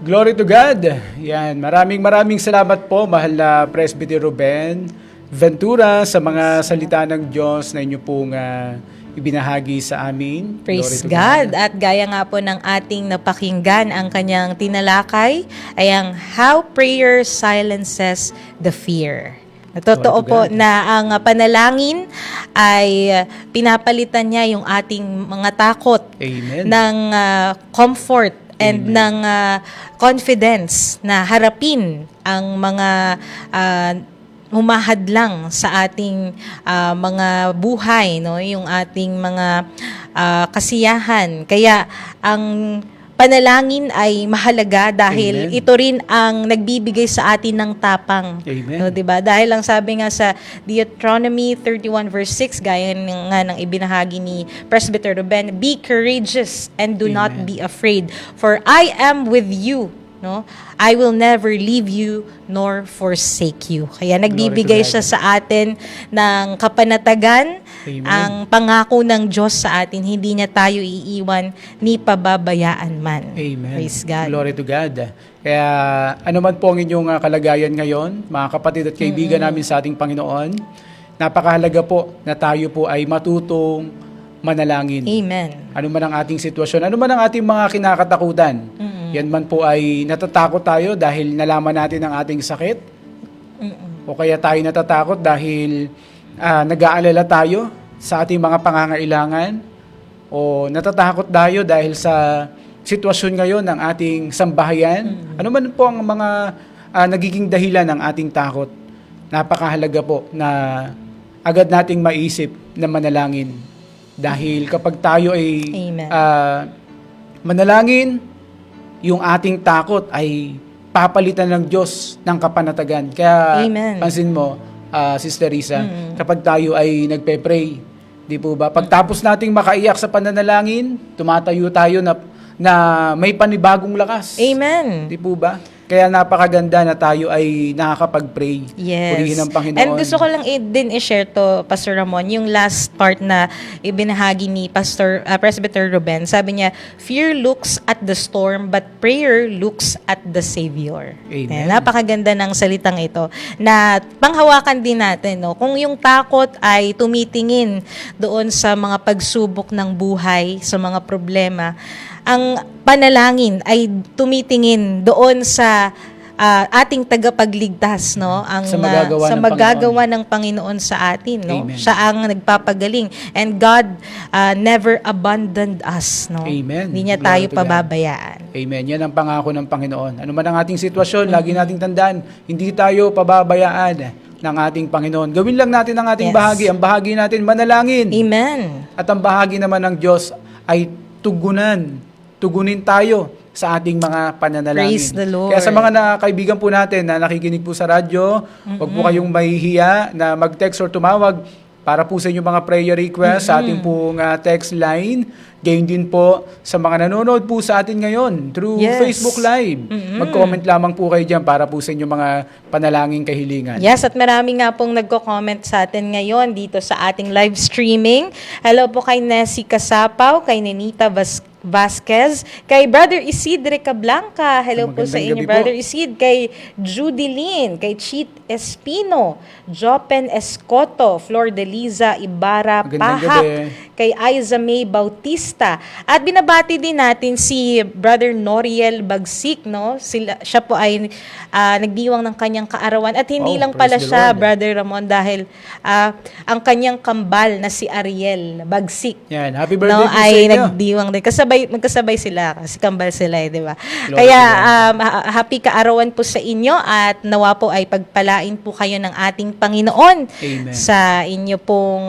Glory to God. Yan, maraming salamat po, mahal na Presbyter Ruben Ventura, sa mga salita ng Diyos na inyo pong ibinahagi sa amin. Praise Glory to God. At gaya nga po ng ating napakinggan, ang kanyang tinalakay ay ang How Prayer Silences the Fear. Totoo po na ang panalangin ay pinapalitan niya yung ating mga takot Amen. ng comfort and ng confidence na harapin ang mga humahadlang sa ating mga buhay, no, yung ating mga kasiyahan. Kaya ang panalangin ay mahalaga dahil Amen. ito rin ang nagbibigay sa atin ng tapang. Amen. No, 'di ba? Dahil lang sabi nga sa Deuteronomy 31 verse 6 gaya ng ibinahagi ni Presbyter Ruben, be courageous and do not Amen. be afraid, for I am with you. No? I will never leave you nor forsake you. Kaya nagbibigay Glory to siya God. sa atin ng kapanatagan, Amen. ang pangako ng Diyos sa atin, hindi niya tayo iiwan ni pababayaan man. Amen. Praise God. Glory to God. Kaya ano man po ang inyong kalagayan ngayon, mga kapatid at kaibigan namin sa ating Panginoon, napakahalaga po na tayo po ay matutong manalangin. Amen. Ano man ang ating sitwasyon, ano man ang ating mga kinakatakutan. Yan man po ay natatakot tayo dahil nalaman natin ang ating sakit. O kaya tayo natatakot dahil nag-aalala tayo sa ating mga pangangailangan. O natatakot tayo dahil sa sitwasyon ngayon ng ating sambahayan. Ano man po ang mga nagiging dahilan ng ating takot. Napakahalaga po na agad nating maisip na manalangin. Dahil kapag tayo ay Amen. manalangin, yung ating takot ay papalitan ng Diyos ng kapanatagan. Kaya Amen. pansin mo, Sister Risa, kapag tayo ay nagpe-pray, di po ba? Pagtapos nating makaiyak sa pananalangin, tumatayo tayo na may panibagong lakas. Amen. Di po ba? Kaya napakaganda na tayo ay nakakapag-pray. Yes. Purihin ang Panginoon. And gusto ko lang din i-share to, Pastor Ramon, yung last part na ibinahagi ni Presbyter Ruben. Sabi niya, fear looks at the storm, but prayer looks at the Savior. Amen. Napakaganda ng salitang ito na panghawakan din natin. No? Kung yung takot ay tumitingin doon sa mga pagsubok ng buhay, sa mga problema, ang panalangin ay tumitingin doon sa ating tagapagligtas, no? Ang Sa magagawa sa ng magagawa ng Panginoon sa atin, no? Amen. Siya ang nagpapagaling, and God never abandoned us, no? Amen. Hindi niya Glory tayo to God. pababayaan. Amen. Yan ang pangako ng Panginoon. Ano man ang ating sitwasyon, lagi nating tandaan, hindi tayo pababayaan ng ating Panginoon. Gawin lang natin ang ating Yes. bahagi. Ang bahagi natin, manalangin. Amen. At ang bahagi naman ng Diyos ay tugunin tayo sa ating mga pananalangin. Praise the Lord. Kaya sa mga kaibigan po natin na nakikinig po sa radyo, huwag po kayong mahihiya na mag-text or tumawag para po sa inyong mga prayer request sa ating pong text line. Gayon din po sa mga nanonood po sa atin ngayon through Yes. Facebook Live. Mag-comment lamang po kayo dyan para po sa inyong mga panalangin kahilingan. Yes, at marami nga pong nagko-comment sa atin ngayon dito sa ating live streaming. Hello po kay Nessie Kasapaw, kay Nenita Vasquez, kay Brother Isidre Cablanca. Hello po sa Magandang inyo, gabi Brother po. Isid. Kay Judy Lynn, kay Cheat Espino, Jopen Escoto, Flor de Liza Ibarra Magandang Pahak, gabi. kay Aiza May Bautista. At binabati din natin si Brother Noriel Bagsik, no? Siya po ay nagdiwang ng kanyang kaarawan. At hindi Oh, lang pala praise the siya, Lord. Brother Ramon, dahil ang kanyang kambal na si Ariel Bagsik, Yan. Happy birthday no, po sa ay inyo. nagdiwang din. Magkasabay sila kasi kambal sila, di ba? Glory Kaya to happy kaarawan po sa inyo at nawa po ay pagpalain po kayo ng ating Panginoon Amen. sa inyo pong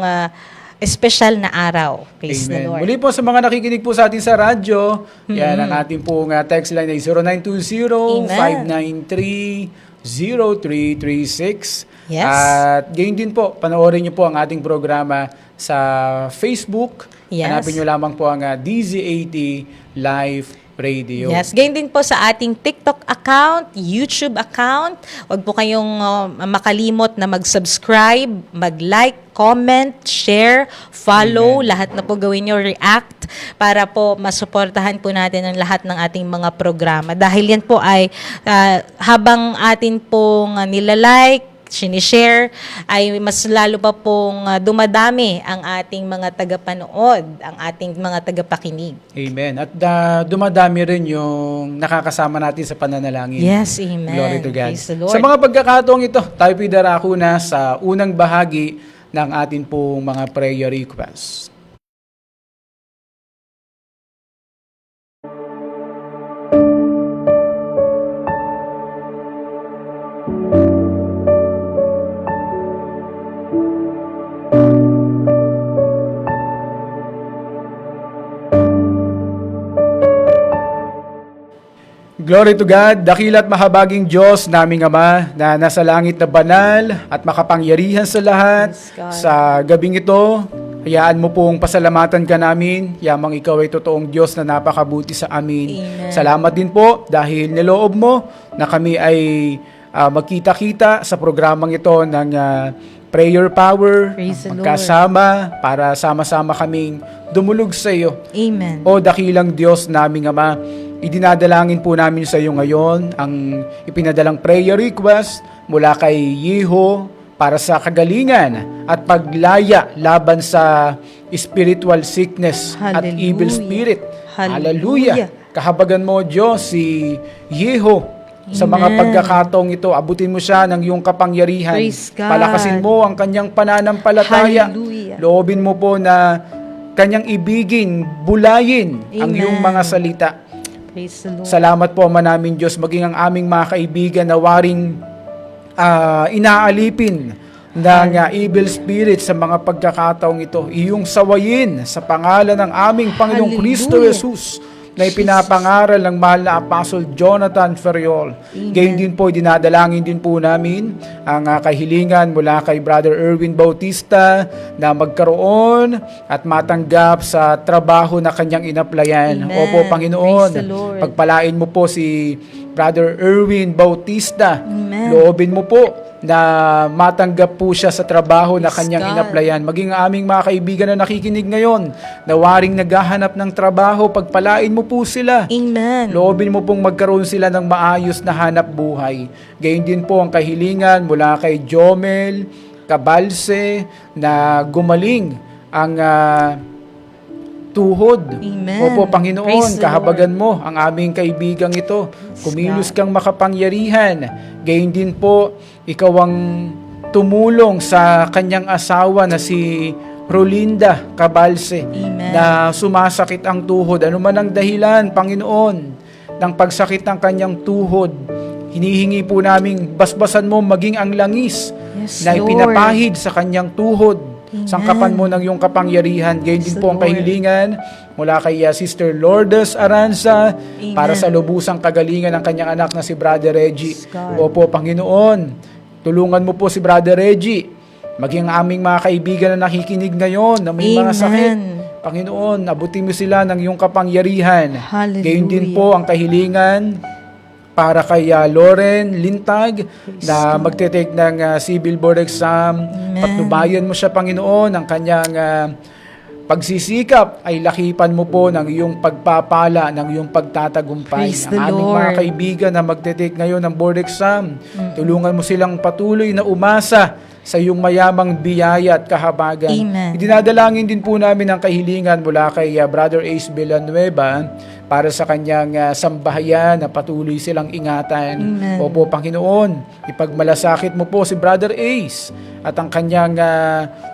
espesyal na araw. Praise the Amen. Lord. Muli po sa mga nakikinig po sa atin sa radyo, yan ang ating pong text line ay 0920-593-0336. Yes. At gayon din po, panoorin niyo po ang ating programa sa Facebook. Yes. Hanapin niyo lamang po ang DZ80 Live Radio. Yes, ganyan din po sa ating TikTok account, YouTube account. Huwag po kayong makalimot na mag-subscribe, mag-like, comment, share, follow, lahat na po gawin nyo, react, para po masuportahan po natin ang lahat ng ating mga programa. Dahil yan po ay habang atin pong nilalike, sinishare, ay mas lalo pa pong dumadami ang ating mga tagapanood, ang ating mga tagapakinig. Amen. At dumadami rin yung nakakasama natin sa pananalangin. Yes, amen. Glory to God. Praise the Lord. Sa mga pagkakataong ito, tayo pidarako na sa unang bahagi ng atin pong mga prayer requests. Glory to God, dakila't mahabaging Diyos, naming Ama, na nasa langit na banal at makapangyarihan sa lahat. Yes, God. Sa gabing ito, hayaan mo pong pasalamatan ka namin, yamang ikaw ay totoong Diyos na napakabuti sa amin. Amen. Salamat din po dahil niloob mo na kami ay magkita-kita sa programang ito ng Prayer Power, Praise the Lord. magkasama para sama-sama kaming dumulog sa iyo. Amen. O dakilang Diyos naming Ama, idinadalangin po namin sa iyo ngayon ang ipinadalang prayer request mula kay Yeho para sa kagalingan at paglaya laban sa spiritual sickness at Hallelujah. evil spirit. Hallelujah. Kahabagan mo, Diyos, si Yeho. Sa mga Amen. pagkakataong ito, abutin mo siya ng iyong kapangyarihan. Praise God. Palakasin mo ang kanyang pananampalataya. Hallelujah. Loobin mo po na kanyang ibigin, bulayin ang Amen. iyong mga salita. Praise the Lord. Salamat po, Ama namin Diyos, maging ang aming mga kaibigan na waring inaalipin ng evil spirit sa mga pagkakataong ito. Iyong sawayin sa pangalan ng aming Panginoong Kristo Hallelujah. Jesus na ipinapangaral ng mahal na Apostle Jonathan Ferriol. Gayon din po, dinadalangin din po namin ang kahilingan mula kay Brother Erwin Bautista na magkaroon at matanggap sa trabaho na kanyang inaplayan. Amen. Opo, Panginoon, Praise the Lord. pagpalain mo po si Brother Erwin Bautista. Amen. Loobin mo po na matanggap po siya sa trabaho na Yes, kanyang God. inaplayan. Maging ang aming mga kaibigan na nakikinig ngayon, na waring naghahanap ng trabaho, pagpalain mo po sila. Amen. Loobin mo pong magkaroon sila ng maayos na hanap buhay. Gayon din po ang kahilingan mula kay Jomel Cabalse na gumaling ang tuhod. Amen. Opo, Panginoon, Praise the kahabagan mo ang aming kaibigang ito. Kumilos kang makapangyarihan. Gayon din po, ikaw ang tumulong sa kanyang asawa na si Rolinda Cabalse Amen. na sumasakit ang tuhod. Ano man ang dahilan, Panginoon, ng pagsakit ng kanyang tuhod, hinihingi po namin basbasan mo maging ang langis Yes, na Lord. ipinapahid sa kanyang tuhod. Amen. Sangkapan mo ng iyong kapangyarihan. Gayon din Yes, po ang Lord. kahilingan mula kay Sister Lourdes Aranza Amen. para sa lubusang kagalingan ng kanyang anak na si Brother Reggie. Yes, God. Opo, Panginoon, tulungan mo po si Brother Reggie, maging ang aming mga kaibigan na nakikinig ngayon na may mga Amen. sakit. Panginoon, abutin mo sila ng iyong kapangyarihan. Hallelujah. Gayon din po ang kahilingan para kay Lauren Lintag na magte-take ng civil board exam. Amen. Patnubayan mo siya, Panginoon, ang kanyang pagsisikap ay lakipan mo po ng iyong pagpapala, ng iyong pagtatagumpay. Praise Ang the aming mga Lord. kaibigan na magte-take ngayon ng board exam, tulungan mo silang patuloy na umasa sa iyong mayamang biyaya at kahabagan. Amen. Idinadalangin din po namin ang kahilingan mula kay Brother Ace Villanueva para sa kanyang sambahayan na patuloy silang ingatan. Amen. Opo, Panginoon, ipagmalasakit mo po si Brother Ace at ang kanyang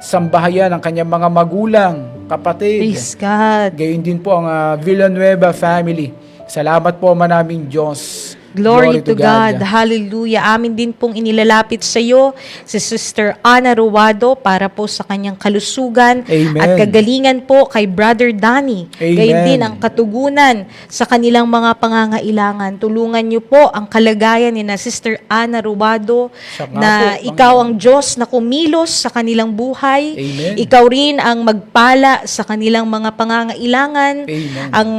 sambahayan, ang kanyang mga magulang, kapatid. Praise God. Gayon din po ang Villanueva family. Salamat po, manaming Diyos. Glory to God. Hallelujah. Amin din pong inilalapit sa iyo si Sister Ana Ruado para po sa kanyang kalusugan Amen. at kagalingan po kay Brother Danny. Amen. Gayon din ang katugunan sa kanilang mga pangangailangan. Tulungan niyo po ang kalagayan ni na Sister Ana Ruado Siya nga na po, ikaw ang Diyos na kumilos sa kanilang buhay. Amen. Ikaw rin ang magpala sa kanilang mga pangangailangan. Amen. Ang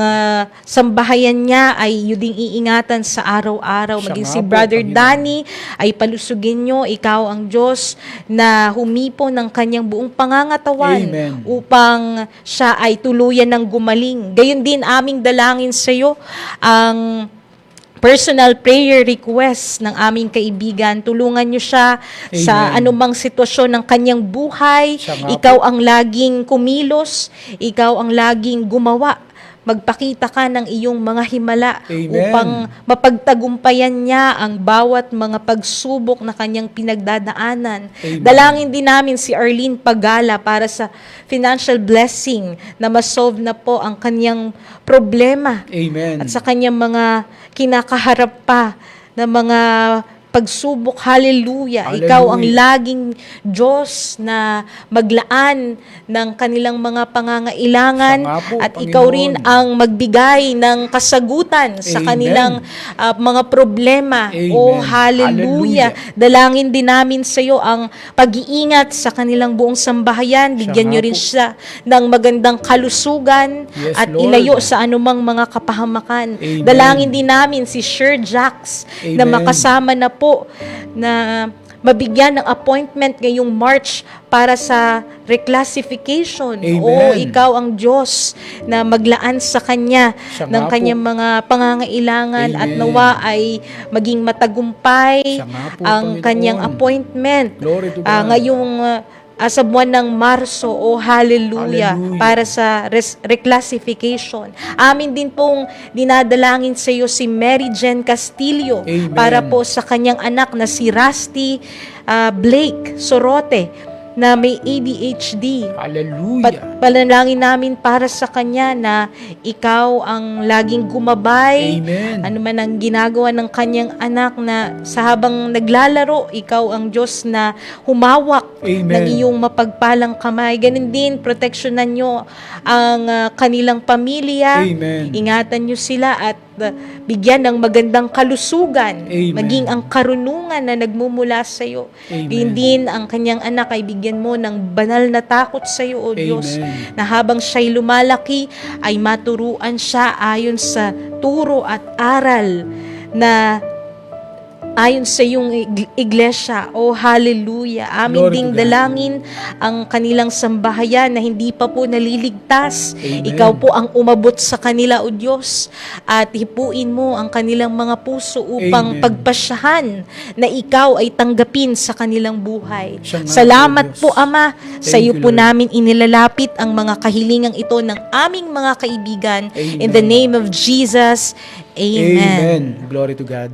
sambahayan niya ay yuding iingatan sa araw-araw. Siya Maging nga si po, Brother Panginoon. Danny ay palusugin nyo, ikaw ang Diyos na humipo ng kanyang buong pangangatawan Amen. upang siya ay tuluyan ng gumaling. Gayon din aming dalangin sa iyo ang personal prayer request ng aming kaibigan. Tulungan niyo siya sa Amen. anumang sitwasyon ng kanyang buhay. Siya nga Ikaw ang laging kumilos, ikaw ang laging gumawa. Magpakita ka ng iyong mga himala Amen. upang mapagtagumpayan niya ang bawat mga pagsubok na kanyang pinagdadaanan. Amen. Dalangin din namin si Arlene Pagala para sa financial blessing na masolve na po ang kanyang problema Amen. at sa kanyang mga kinakaharap pa na mga pagsubok. Hallelujah. Hallelujah. Ikaw ang laging Diyos na maglaan ng kanilang mga pangangailangan Siya nga po, at Panginoon. ikaw rin ang magbigay ng kasagutan sa Amen. kanilang mga problema. Amen. Oh, hallelujah. Dalangin din namin sa iyo ang pag-iingat sa kanilang buong sambahayan. Bigyan nga niyo rin po. siya ng magandang kalusugan Yes, at Lord. ilayo sa anumang mga kapahamakan. Amen. Dalangin din namin si Sir Jax na Amen. makasama na po na mabigyan ng appointment ngayong March para sa reclassification. Amen. O ikaw ang Diyos na maglaan sa kanya Siya ng nga po. kanyang mga pangangailangan at Amen. nawa ay maging matagumpay Siya nga po, ang Panginoon. kanyang appointment. Glory to God. Ngayong sa buwan ng Marso, o hallelujah, Hallelujah. para sa reclassification. Amin din pong dinadalangin sa iyo si Mary Jen Castillo Amen. para po sa kanyang anak na si Rusty Blake Sorote na may ADHD. Hallelujah. Panalangin namin para sa kanya na ikaw ang laging gumabay. Amen. Ano man ang ginagawa ng kanyang anak na sa habang naglalaro, ikaw ang Diyos na humawak Amen. ng iyong mapagpalang kamay. Ganun din, proteksyonan nyo ang kanilang pamilya. Amen. Ingatan nyo sila at bigyan ng magandang kalusugan. Amen. Maging ang karunungan na nagmumula sa iyo. Amen. Din ang kanyang anak ay bigyan mo ng banal na takot sa iyo, O Diyos, Amen. na habang siya'y lumalaki ay maturuan siya ayon sa turo at aral na ayon sa iyong iglesia. Oh, hallelujah. Amin Glory ding to God. dalangin ang kanilang sambahayan na hindi pa po naliligtas. Amen. Ikaw po ang umabot sa kanila, O Diyos, at hipuin mo ang kanilang mga puso upang Amen. pagpasyahan na ikaw ay tanggapin sa kanilang buhay. Siya nga Salamat po, po, Diyos. Ama. Sa Thank iyo you, po Lord. namin inilalapit ang mga kahilingang ito ng aming mga kaibigan. Amen. In the name of Jesus, Amen. Amen. Glory to God.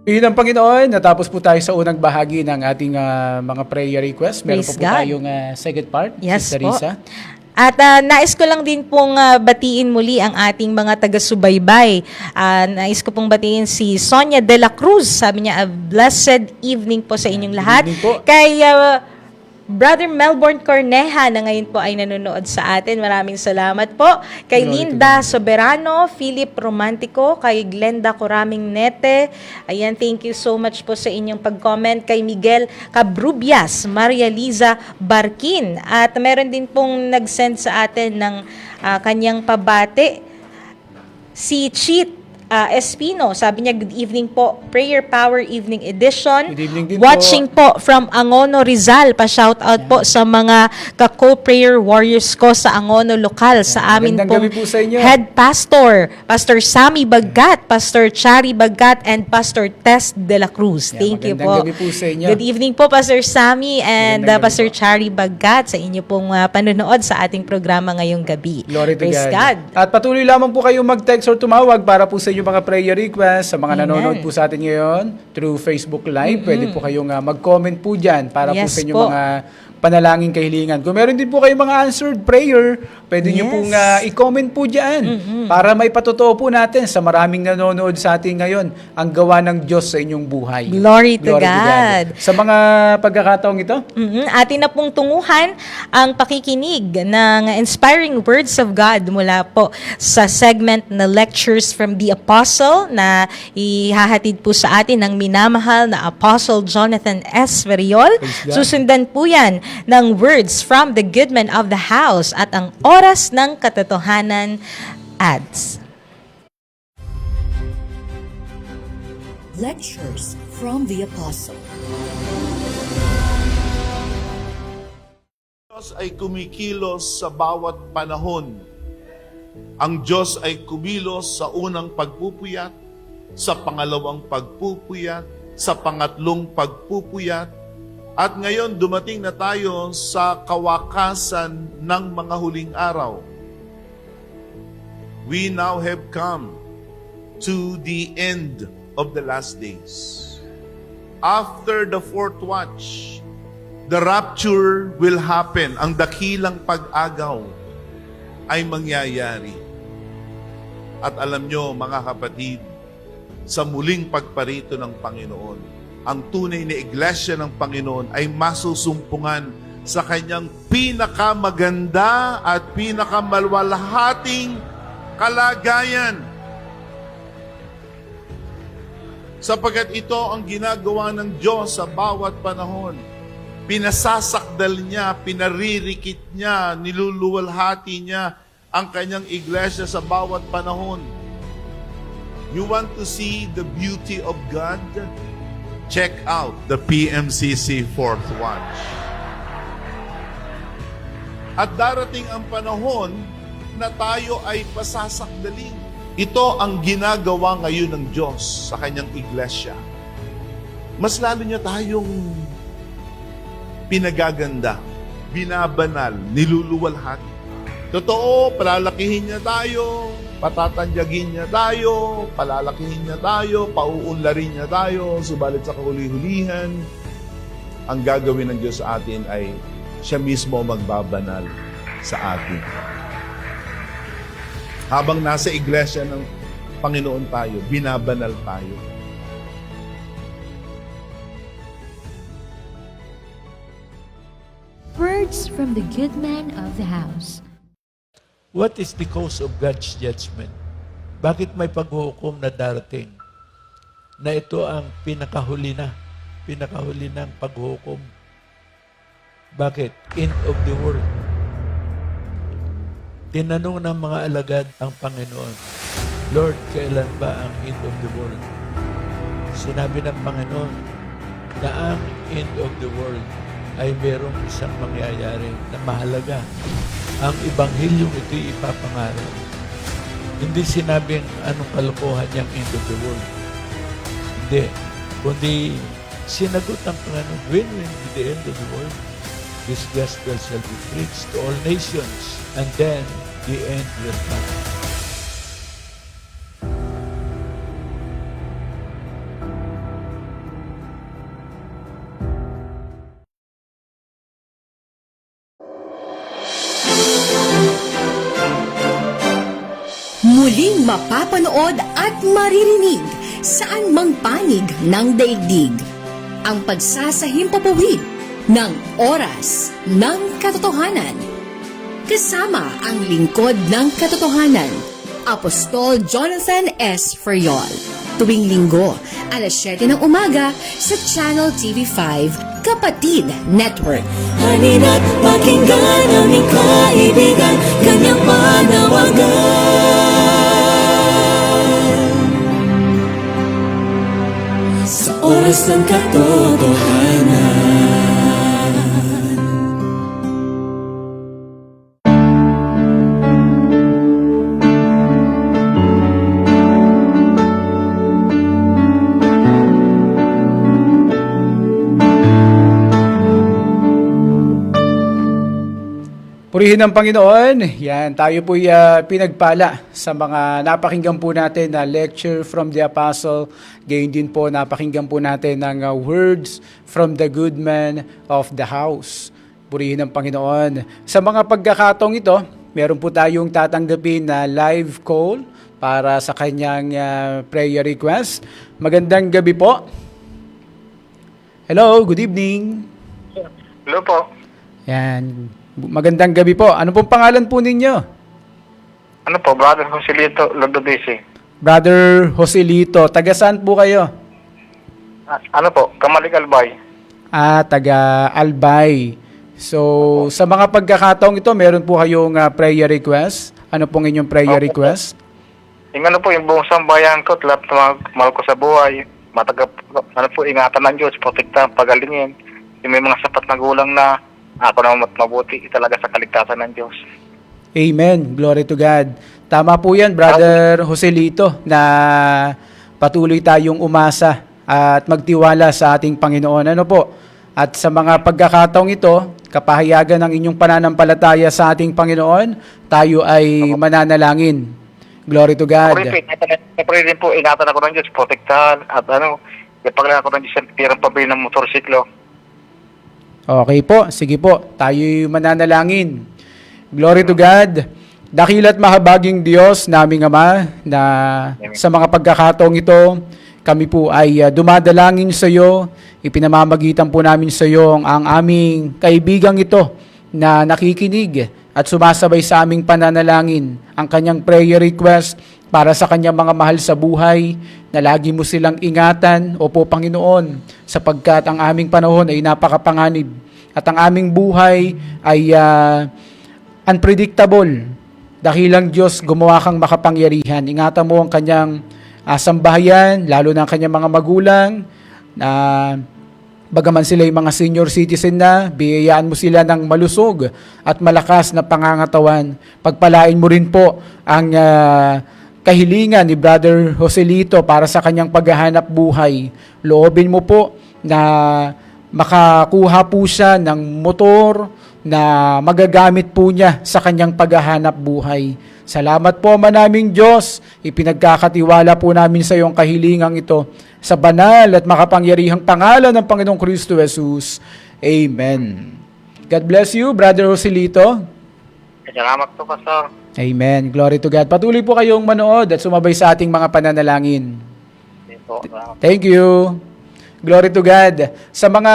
Yun ang Panginoon, natapos po tayo sa unang bahagi ng ating mga prayer request. Meron Praise pa po God. tayong second part, Yes Sister po. Risa. At nais ko lang din pong batiin muli ang ating mga taga-subaybay. Nais ko pong batiin si Sonia de la Cruz. Sabi niya, a blessed evening po sa inyong lahat. evening po. Kay Brother Melbourne Corneja na ngayon po ay nanonood sa atin. Maraming salamat po. Kay Glory to Linda Soberano, Philip Romantico, kay Glenda Coraming Nete. Ayan, thank you so much po sa inyong pag-comment. Kay Miguel Cabrubias, Maria Liza Barkin. At meron din pong nag-send sa atin ng kanyang pabati. Si Cheat Espino, sabi niya, good evening po, Prayer Power Evening Edition. Good evening din Watching po from Angono, Rizal. Pa-shoutout po sa mga ka-co-prayer warriors ko sa Angono lokal. Sa amin Magandang pong gabi po sa inyo. Head Pastor, Pastor Sammy Baggat, Pastor Chari Baggat, and Pastor Tess de la Cruz. Yeah, Thank you po. magandang gabi po sa inyo. Good evening po, Pastor Sammy and Magandang gabi Pastor po. Chari Baggat sa inyo pong panonood sa ating programa ngayong gabi. Glory to Praise God. At patuloy lamang po kayong mag-text or tumawag para po sa inyong mga prayer requests. Sa mga Amen. nanonood po sa atin ngayon through Facebook Live, pwede po kayong mag-comment po dyan para po Yes sa inyong po. mga panalangin kahilingan. Kung meron din po kayong mga answered prayer, pwede nyo Yes. pong i-comment po dyan para may patotoo po natin sa maraming nanonood sa atin ngayon ang gawa ng Diyos sa inyong buhay. Glory to God. Sa mga pagkakataong ito, Atin na pong tunguhan ang pakikinig ng inspiring words of God mula po sa segment na Lectures from the Apostle na ihahatid po sa atin ng minamahal na Apostle Jonathan S. Veriol. Praise God. Susundan po yan ng Words from the Goodman of the House at ang Oras ng Katotohanan ads. Lectures from the Apostle. Diyos ay kumikilos sa bawat panahon. Ang Diyos ay kumilos sa unang pagpupuyat, sa pangalawang pagpupuyat, sa pangatlong pagpupuyat, at ngayon dumating na tayo sa kawakasan ng mga huling araw. we now have come to the end of the last days. After the fourth watch, the rapture will happen. Ang dakilang pag-agaw ay mangyayari. At alam nyo, mga kapatid, sa muling pagparito ng Panginoon, ang tunay na iglesia ng Panginoon ay masusumpungan sa kanyang pinakamaganda at pinakamalwalhating kalagayan. Sapagkat ito ang ginagawa ng Diyos sa bawat panahon. Pinasasakdal niya, pinaririkit niya, niluluwalhati niya ang kanyang iglesia sa bawat panahon. You want to see the beauty of God? Check out the PMCC Fourth Watch. At darating ang panahon na tayo ay pasasakdalin. Ito ang ginagawa ngayon ng Diyos sa kanyang iglesia. Mas lalo niya tayong pinagaganda, binabanal, niluluwalhati. Totoo, palalakihin niya tayo, patatanyagin niya tayo, palalakihin niya tayo, pauunlarin niya tayo, subalit sa kahuli-hulihan, ang gagawin ng Diyos sa atin ay siya mismo magbabanal sa atin. Habang nasa iglesia ng Panginoon tayo, binabanal tayo. Words from the good man of the house. What is the cause of God's judgment? Bakit may paghuhukom na darating? Na ito ang pinakahuli ng paghuhukom. Bakit? End of the world. Tinanong ng mga alagad ang Panginoon, Lord, kailan ba ang end of the world? Sinabi ng Panginoon na ang end of the world ay merong isang mangyayari na mahalaga. Ang Ebanghilyong ito'y ipapangaral. Hindi sinabing anong kalokohan niyang end of the world. Hindi. Kundi sinagot ng Panginoon, when will be the end of the world? This gospel shall be preached to all nations, and then the end will come. Muling mapapanood at maririnig saan mang panig ng daigdig. Ang pagsasahimpapawid ng Oras ng Katotohanan. Kasama ang lingkod ng katotohanan, Apostol Jonathan S. Ferriol. Tuwing linggo, alas 7 ng umaga sa Channel TV5 Kapatid Network. Halina't pakinggan aming kaibigan, kanyang panawagan. Sa oras ng katotohanan. Purihin ng Panginoon. Yan, tayo po pinagpala sa mga napakinggan po natin na lecture from the Apostle. Gayon din po, napakinggan po natin ng words from the good man of the house. Purihin ng Panginoon. Sa mga pagkakataong ito, meron po tayong tatanggapin na live call para sa kanyang prayer request. Magandang gabi po. Hello, good evening. Hello po. Yan. Magandang gabi po. Ano pong pangalan po ninyo? Ano po, Brother Joselito Lodobisi. Brother Joselito. Taga saan po kayo? Ano po, Kamalik Albay. Taga Albay. So, sa mga pagkakataong ito, meron po kayong prayer request. Ano pong inyong prayer request? Yung ano po, yung buong sambayan ko, lahat ng mahal ko sa buhay, ano po, ingatan ng Diyos, protektahan, pagalingin. Yung may mga sapat na gulang na ako naman mabuti talaga sa kaligtasan ng Diyos. Amen. Glory to God. Tama po yan, Brother Joselito, na patuloy tayong umasa at magtiwala sa ating Panginoon. Ano po? At sa mga pagkakataong ito, kapahayagan ng inyong pananampalataya sa ating Panginoon, tayo ay mananalangin. Glory to Ako God. rin po, ingatan ako ng Diyos, protektahan, at ipaglaan ako ng Diyos ang tirang pabili ng motorsiklo. Okay po, sige po, tayo'y mananalangin. Glory to God. Dakila't mahabaging Diyos, naming Ama, na sa mga pagkakataong ito, kami po ay dumadalangin sa iyo, ipinamamagitan po namin sa iyo ang aming kaibigang ito na nakikinig at sumasabay sa aming pananalangin, ang kanyang prayer request para sa kanyang mga mahal sa buhay, na lagi mo silang ingatan, Opo Panginoon, sapagkat ang aming panahon ay napakapanganib at ang aming buhay ay unpredictable. Dakilang Diyos, gumawa kang makapangyarihan. Ingatan mo ang kanyang sambahayan, lalo na ang kanyang mga magulang, na bagaman sila yung mga senior citizen na, biyayaan mo sila ng malusog at malakas na pangangatawan. Pagpalain mo rin po ang kahilingan ni Brother Joselito para sa kanyang paghahanap buhay. Loobin mo po na makakuha po siya ng motor na magagamit po niya sa kanyang paghahanap buhay. Salamat po, Ama naming Diyos. Ipinagkakatiwala po namin sa iyong kahilingang ito sa banal at makapangyarihang pangalan ng Panginoong Kristo Jesus. Amen. God bless you, Brother Joselito. Salamat po, Pastor. Amen. Glory to God. Patuloy po kayong manood at sumabay sa ating mga pananalangin. Thank you. Glory to God. Sa mga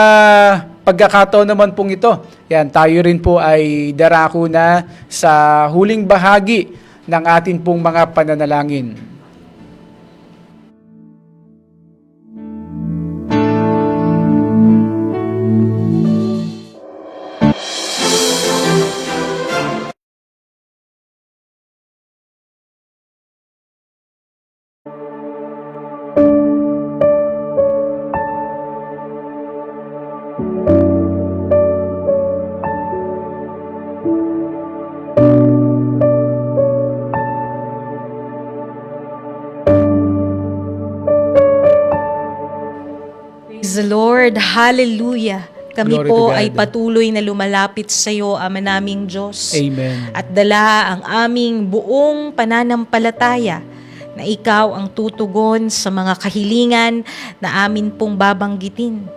pagkakataon naman pong ito, yan, tayo rin po ay darako na sa huling bahagi ng atin pong mga pananalangin. Praise the Lord. Hallelujah. Kami Glory po to God. ay patuloy na lumalapit sa iyo, Ama naming Diyos. Amen. At dala ang aming buong pananampalataya na ikaw ang tutugon sa mga kahilingan na amin pong babanggitin.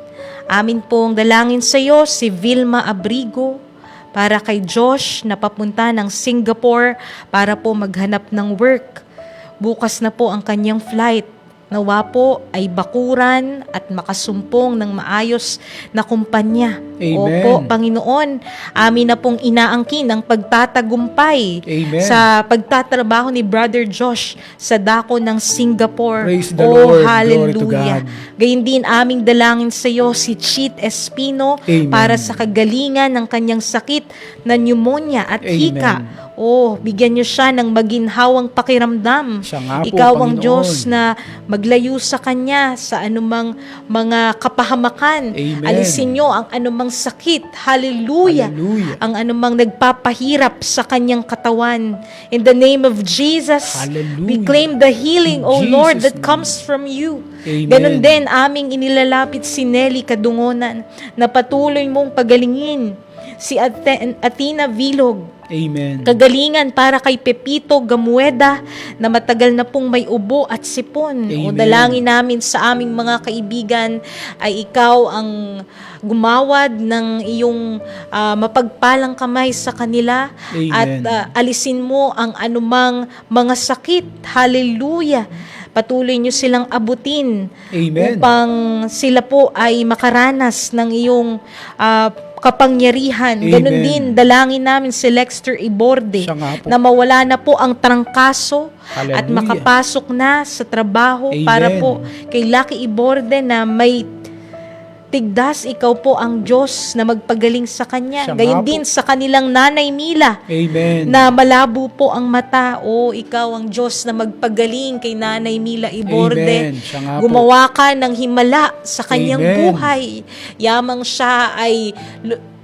Amin pong dalangin sa iyo si Vilma Abrigo para kay Josh na papunta ng Singapore para po maghanap ng work. Bukas na po ang kanyang flight. Nawa po ay bakuran at makasumpong ng maayos na kumpanya. Amen. Opo, Panginoon, amin na pong inaangkin ang pagtatagumpay Amen. sa pagtatrabaho ni Brother Josh sa dako ng Singapore. Praise the Lord. Glory to Hallelujah. God. Gayun din aming dalangin sa iyo si Cheat Espino Amen. para sa kagalingan ng kanyang sakit na pneumonia at Amen. hika. Bigyan niyo siya ng maginhawang pakiramdam. Siya nga po, Ikaw ang Panginoon. Diyos na maglayo sa kanya sa anumang mga kapahamakan. Amen. Alisin niyo ang anumang sakit. Hallelujah. Hallelujah. Ang anumang nagpapahirap sa kanyang katawan. In the name of Jesus, Hallelujah. we claim the healing, O In Lord, Jesus' that comes from you. Amen. Ganon din aming inilalapit si Nelly Kadungonan na patuloy mong pagalingin. Si Atina Vilog, Amen. kagalingan para kay Pepito Gamueda na matagal na pong may ubo at sipon. Amen. Dalangin namin sa aming mga kaibigan ay ikaw ang gumawad ng iyong mapagpalang kamay sa kanila. Amen. At alisin mo ang anumang mga sakit. Hallelujah. Patuloy niyo silang abutin. Amen. Upang sila po ay makaranas ng iyong kapangyarihan. Ganun Amen. din, dalangin namin si Lexter Iborde Siya nga po. na mawala na po ang trangkaso Hallelujah. at makapasok na sa trabaho. Amen. Para po kay Lucky Iborde na may tigdas, ikaw po ang Diyos na magpagaling sa kanya. Siya nga Gayon po. din sa kanilang nanay Mila Amen. na malabo po ang mata. Ikaw ang Diyos na magpagaling kay Nanay Mila Iborde. Amen. Siya nga po. Gumawa ka ng himala sa kanyang Amen. buhay. Yamang siya ay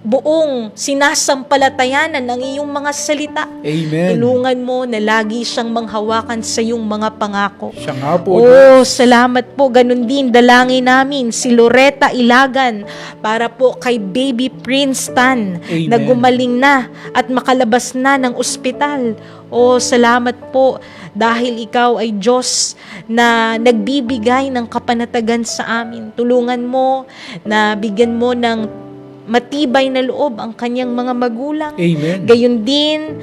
buong sinasampalatayanan ng iyong mga salita. Amen. Tulungan mo na lagi siyang manghawakan sa iyong mga pangako. Siya nga po, Oh, salamat po. Ganun din dalangin namin si Loretta Ilagan para po kay Baby Prince Tan Amen. na gumaling na at makalabas na ng ospital. Oh, salamat po dahil ikaw ay Diyos na nagbibigay ng kapanatagan sa amin. Tulungan mo na bigyan mo ng matibay na loob ang kanyang mga magulang. Amen. Gayon din,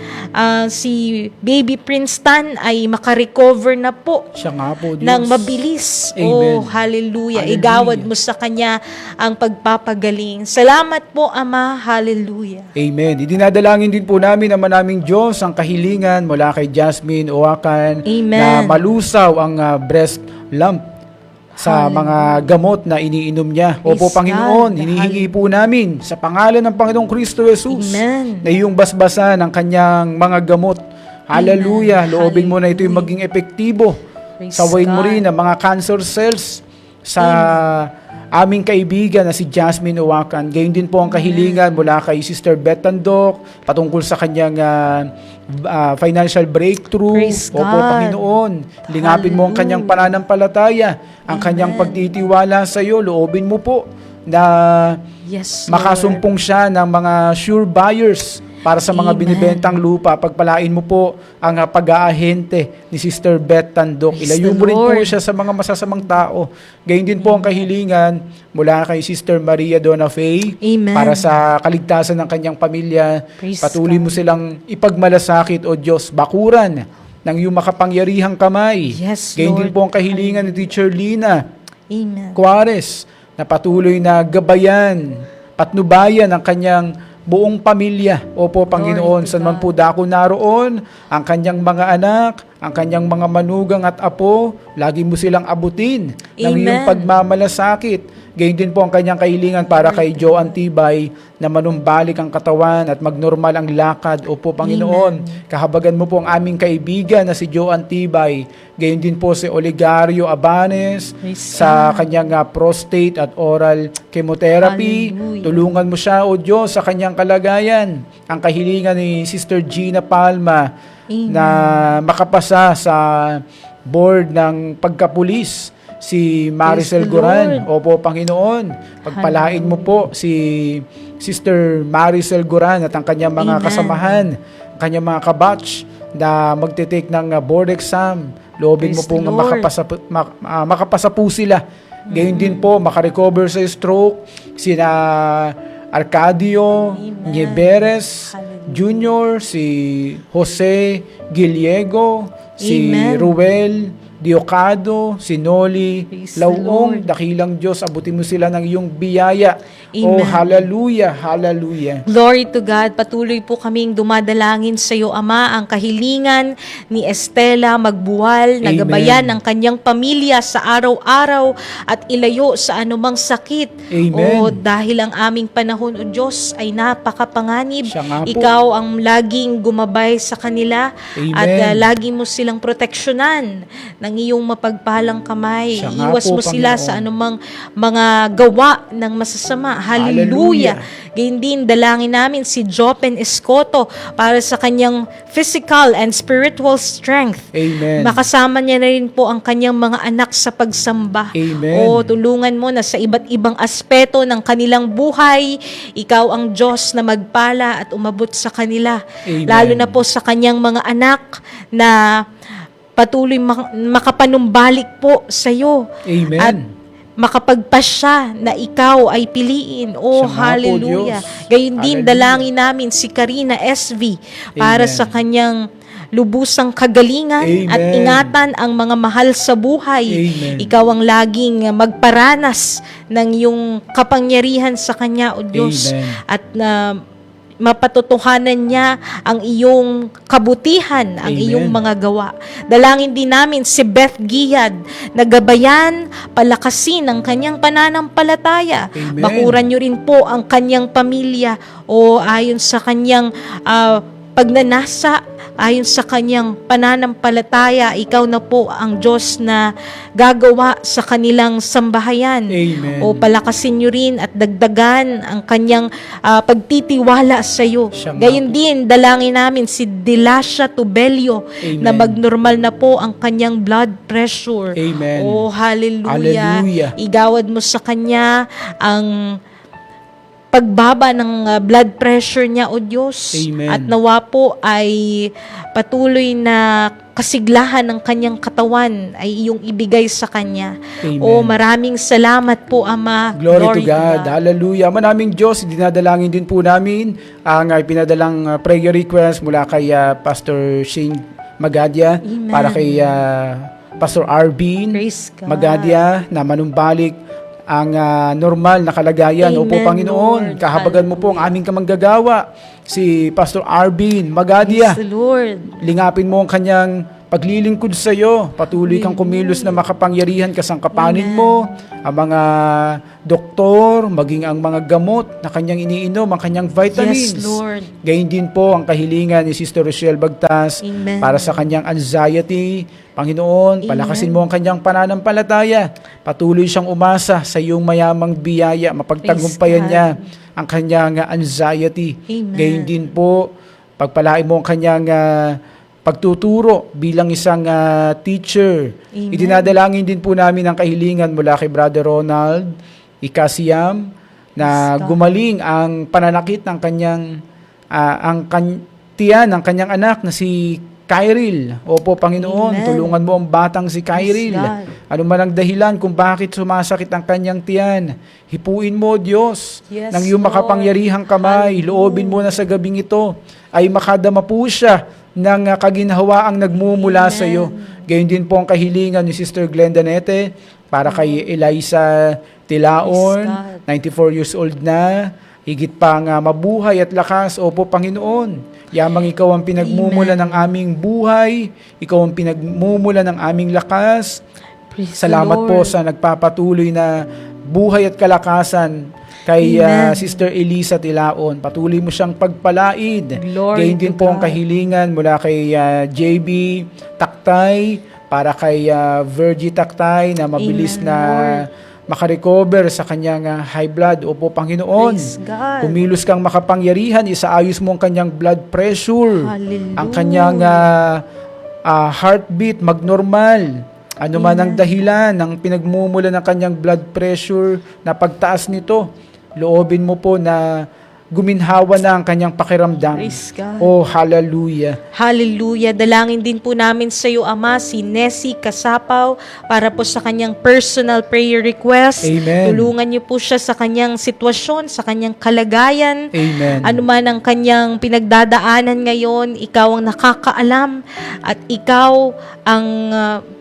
si Baby Prince Tan ay makarecover na po Siya nga po, Diyos. ng mabilis. Amen. Oh, hallelujah. Hallelujah. Igawad mo sa kanya ang pagpapagaling. Salamat po, Ama. Hallelujah. Amen. Idinadalangin din po namin naman naming Diyos ang kahilingan mula kay Jasmine Oakan na Amen. malusaw ang breast lump sa mga gamot na iniinom niya. Opo, Praise Panginoon, God. hinihingi po namin sa pangalan ng Panginoong Kristo Jesus Amen. na iyong basbasan ng kanyang mga gamot. Hallelujah. Amen. Loobin mo na ito'y maging epektibo. Praise Sawayin mo God. rin ang mga cancer cells sa aming kaibigan na si Jasmine Oakan. Gayon din po ang kahilingan mula kay Sister Beth Tandok patungkol sa kanyang financial breakthrough. Praise Opo, God. Panginoon, lingapin mo ang kanyang pananampalataya, ang kanyang pagtitiwala sa iyo. Loobin mo po na Yes, Lord. makasumpong siya ng mga sure buyers para sa mga Amen. binibentang lupa. Pagpalain mo po ang pag-aahente ni Sister Beth Tandok. Praise Ilayo the mo rin po Lord. siya sa mga masasamang tao. Gayun din po ang kahilingan mula kay Sister Maria Donna Faye Amen. para sa kaligtasan ng kanyang pamilya. Praise Patuloy mo God. silang ipagmalasakit, O Diyos, bakuran ng iyong makapangyarihang kamay. Yes, Gayun din Lord. po ang kahilingan ni Teacher Lina Amen. Juarez na patuloy na gabayan, patnubayan ang kanyang buong pamilya. Opo, Panginoon, Glory to saan man God. po dako naroon, ang kanyang mga anak, ang kanyang mga manugang at apo, lagi mo silang abutin ng Amen. iyong pagmamalasakit. Gayun din po ang kanyang kahilingan para kay Joe Antibay na manumbalik ang katawan at magnormal ang lakad. Opo, Panginoon, kahabagan mo po ang aming kaibigan na si Joe Antibay. Gayun din po si Oligario Abanes Praise sa kanyang prostate at oral chemotherapy. Hallelujah. Tulungan mo siya, O Diyos, sa kanyang kalagayan. Ang kahilingan ni Sister Gina Palma Amen. na makapasa sa board ng pagkapulis si Maricel Praise the Goran. Lord. Opo, Panginoon, pagpalain mo po si Sister Maricel Goran at ang kanyang mga Amen. kasamahan, ang kanyang mga kabatch na magte-take ng board exam. Loobin mo Praise pong the Lord. makapasa po sila. Gayon din po, makarecover sa stroke, sina Arcadio Amen. Nieberes Hallelujah. Jr., si Jose Giliego, si Amen. Ruel Diocado, si Noli Praise the Lauong, Lord. dakilang Diyos, abutin mo sila ng iyong biyaya. Oh, Amen. hallelujah, hallelujah. Glory to God. Patuloy po kaming dumadalangin sa iyo, Ama, ang kahilingan ni Estela magbuwal, Amen. nagabayan ang kanyang pamilya sa araw-araw at ilayo sa anumang sakit. Amen. O dahil ang aming panahon, O Diyos, ay napakapanganib. Siya nga po. Ikaw ang laging gumabay sa kanila Amen. at lagi mo silang proteksyonan ng iyong mapagpalang kamay. Siya nga Iwas po, mo sila Panginoon. sa anumang mga gawa ng masasama. Hallelujah. Gayun din, dalangin namin si Jopen Escoto para sa kanyang physical and spiritual strength. Amen. Makasama niya na rin po ang kanyang mga anak sa pagsamba. Amen. O tulungan mo na sa iba't ibang aspeto ng kanilang buhay, ikaw ang Diyos na magpala at umabot sa kanila. Amen. Lalo na po sa kanyang mga anak na patuloy makapanumbalik po sa iyo. Amen. At makapagpasya na ikaw ay piliin. Oh, Siya nga po, hallelujah. Diyos. Gayun din, Hallelujah. dalangin namin si Karina SV para Amen. sa kanyang lubusang kagalingan at Amen. ingatan ang mga mahal sa buhay. Amen. Ikaw ang laging magparanas ng iyong kapangyarihan sa kanya, O Diyos. Amen. At mapatotohanan niya ang iyong kabutihan, ang Amen. iyong mga gawa. Dalangin din namin si Beth Giyad na gabayan, palakasin ang kanyang pananampalataya. Amen. Bakuran niyo rin po ang kanyang pamilya o ayon sa kanyang pagnanasa ayon sa kanyang pananampalataya, ikaw na po ang Diyos na gagawa sa kanilang sambahayan. Amen. O palakasin nyo rin at dagdagan ang kanyang pagtitiwala sa iyo. Siya nga Gayon din, dalangin namin si Delasha Tubelio Amen. na magnormal na po ang kanyang blood pressure. Amen. Oh, hallelujah. Hallelujah. Igawad mo sa kanya ang pagbaba ng blood pressure niya, O Diyos. Amen. At nawa po ay patuloy na kasiglahan ng kanyang katawan ay iyong ibigay sa kanya. Amen. O maraming salamat po, Ama. Glory to God. Hallelujah. Manaming Diyos, dinadalangin din po namin ang pinadalang prayer request mula kay Pastor Shane Magadia, Amen. para kay Pastor Arvin Praise God. Magadia na manumbalik ang normal na kalagayan. Amen, Opo, Panginoon, Lord. kahabagan mo po ang aming kamanggagawa, si Pastor Arvin Magadia. Yes, Lord. Lingapin mo ang kanyang paglilingkod sa iyo. Patuloy kang kumilos na makapangyarihan kasangkapanin Amen. mo ang mga doktor, maging ang mga gamot na kanyang iniinom, ang kanyang vitamins. Yes, Lord. Gayun din po ang kahilingan ni Sister Rochelle Bagtas Amen. para sa kanyang anxiety. Panginoon, Amen. palakasin mo ang kanyang pananampalataya. Patuloy siyang umasa sa iyong mayamang biyaya. Mapagtagumpayan Praise niya ang kanyang anxiety. Amen. Gayun din po, pagpalain mo ang kanyang pagtuturo bilang isang teacher. Amen. Idinadalangin din po namin ang kahilingan mula kay Brother Ronald Ikasiam na Yes, God. gumaling ang pananakit ng kanyang tiyan ng kanyang anak na si Kyril. Opo, Panginoon, Amen. tulungan mo ang batang si Kyril. Yes, God. Ano man ang dahilan kung bakit sumasakit ang kanyang tiyan, hipuin mo, Diyos, Yes, ng iyong Lord. makapangyarihang kamay. Hallelujah. Loobin mo na sa gabing ito ay makadama po siya ng kaginhawaang nagmumula Amen. sa iyo. Gayon din po ang kahilingan ni Sister Glenda Nete para kay Eliza Tilaon, Yes, 94 years old na, higit pa nga mabuhay at lakas. Opo, Panginoon, yamang ikaw ang pinagmumula Amen. ng aming buhay, ikaw ang pinagmumula ng aming lakas. Praise Salamat the po Lord. sa nagpapatuloy na buhay at kalakasan kay Amen. Sister Eliza Tilaon. Patuloy mo siyang pagpalaid. Glory Gayon din to po ang God. kahilingan mula kay JB Taktay para kay Virgie Taktay na mabilis Amen, na makarecover sa kanyang high blood. Opo, Panginoon, Praise God. kumilos kang makapangyarihan, isaayos mo ang kanyang blood pressure, Hallelujah. ang kanyang heartbeat magnormal. Ano man ang dahilan ng pinagmumula ng kanyang blood pressure na pagtaas nito, loobin mo po na guminhawa na ang kanyang pakiramdam. Praise God. Oh, hallelujah. Hallelujah. Dalangin din po namin sa iyo, Ama, si Nessie Kasapaw para po sa kanyang personal prayer request. Amen. Tulungan niyo po siya sa kanyang sitwasyon, sa kanyang kalagayan. Amen. Ano man ang kanyang pinagdadaanan ngayon, ikaw ang nakakaalam at ikaw ang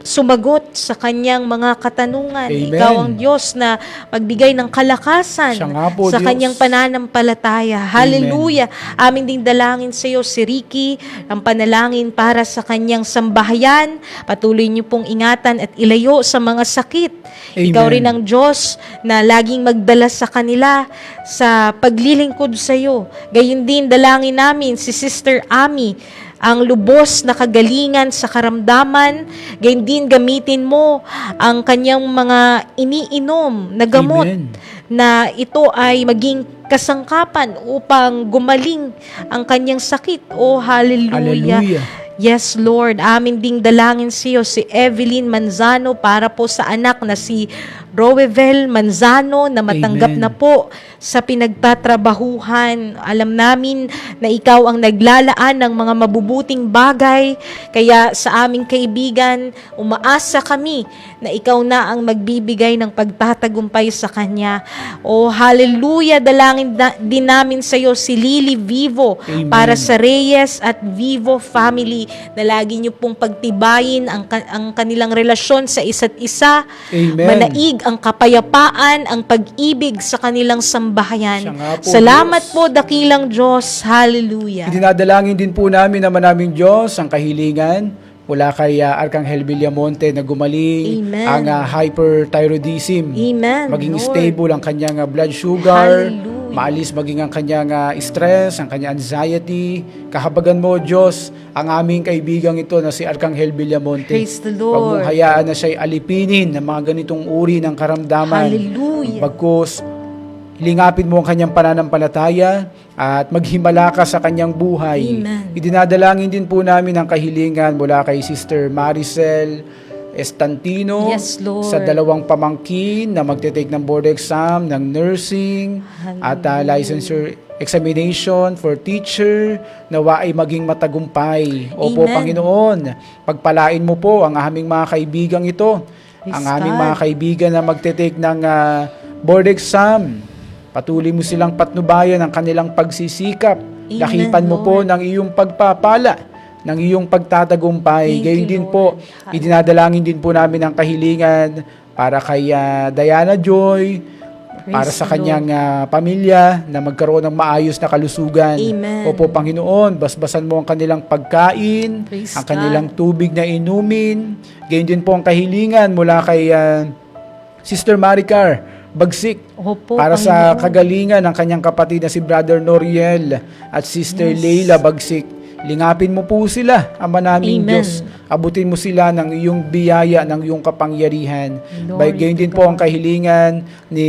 sumagot sa kanyang mga katanungan. Amen. Ikaw ang Diyos na magbigay ng kalakasan Siya nga po, sa Diyos. kanyang pananampalataya. Hallelujah. Amin ding dalangin sa iyo si Ricky, ang panalangin para sa kanyang sambahayan. Patuloy niyo pong ingatan at ilayo sa mga sakit. Amen. Ikaw rin ang Diyos na laging magdala sa kanila sa paglilingkod sa iyo. Gayun din dalangin namin si Sister Ami, ang lubos na kagalingan sa karamdaman. Gayun din gamitin mo ang kanyang mga iniinom na gamot. Amen. Na ito ay maging kasangkapan upang gumaling ang kanyang sakit. Oh, hallelujah. Hallelujah. Yes, Lord. Amin ding dalangin sa iyo si Evelyn Manzano para po sa anak na si Roevel Manzano na matanggap Amen. na po sa pinagtatrabahuhan. Alam namin na ikaw ang naglalaan ng mga mabubuting bagay. Kaya sa aming kaibigan, umaasa kami na ikaw na ang magbibigay ng pagtatagumpay sa kanya. Oh, hallelujah. Dalangin din namin sa iyo si Lily Vivo Amen. para sa Reyes at Vivo family na lagi niyo pong pagtibayin ang kanilang relasyon sa isa't isa. Amen. Manaig ang kapayapaan, ang pag-ibig sa kanilang sambahayan. Siya nga po, Salamat Diyos. po, dakilang Diyos. Hallelujah. Idinadalangin din po namin naman naming Diyos ang kahilingan mula kay Arcangel Villamonte na gumaling Amen. ang hyperthyroidism. Amen, Maging Lord. stable ang kanyang blood sugar. Hallelujah. Maalis maging ang kanyang stress, ang kanyang anxiety. Kahabagan mo, Diyos, ang aming kaibigang ito na si Arcangel Villamonte. Praise the Huwag mong Lord. hayaan na siya'y alipinin ng mga ganitong uri ng karamdaman. Hallelujah. Bagkus, hilingapin mo ang kanyang pananampalataya at maghimala ka sa kanyang buhay. Amen. Idinadalangin din po namin ang kahilingan mula kay Sister Maricel Estantino Yes, Lord. sa 2 pamangkin na magte-take ng board exam, ng nursing at licensure examination for teacher, nawa ay maging matagumpay. Opo, Amen. Panginoon, pagpalain mo po ang aming mga kaibigang ito, Praise ang aming God. mga kaibigan na magte-take ng board exam. Patuloy mo silang patnubayan ang kanilang pagsisikap. Amen, Lakipan mo po Lord. ng iyong pagpapala, ng iyong pagtatagumpay. Thank Gayon you, din Lord. po, idinadalangin din po namin ang kahilingan para kay Diana Joy, para Praise sa the kanyang pamilya na magkaroon ng maayos na kalusugan. Amen. Opo, Panginoon, basbasan mo ang kanilang pagkain, Praise ang God. kanilang tubig na inumin. Gayon din po ang kahilingan mula kay Sister Maricar Bagsik, Opo, para sa Panginoon. kagalingan ng kanyang kapatid na si Brother Noriel at Sister Leila Bagsik. Lingapin mo po sila, Ama naming Amen. Diyos. Abutin mo sila ng iyong biyaya, ng iyong kapangyarihan. Glory Gayon to din po ang kahilingan ni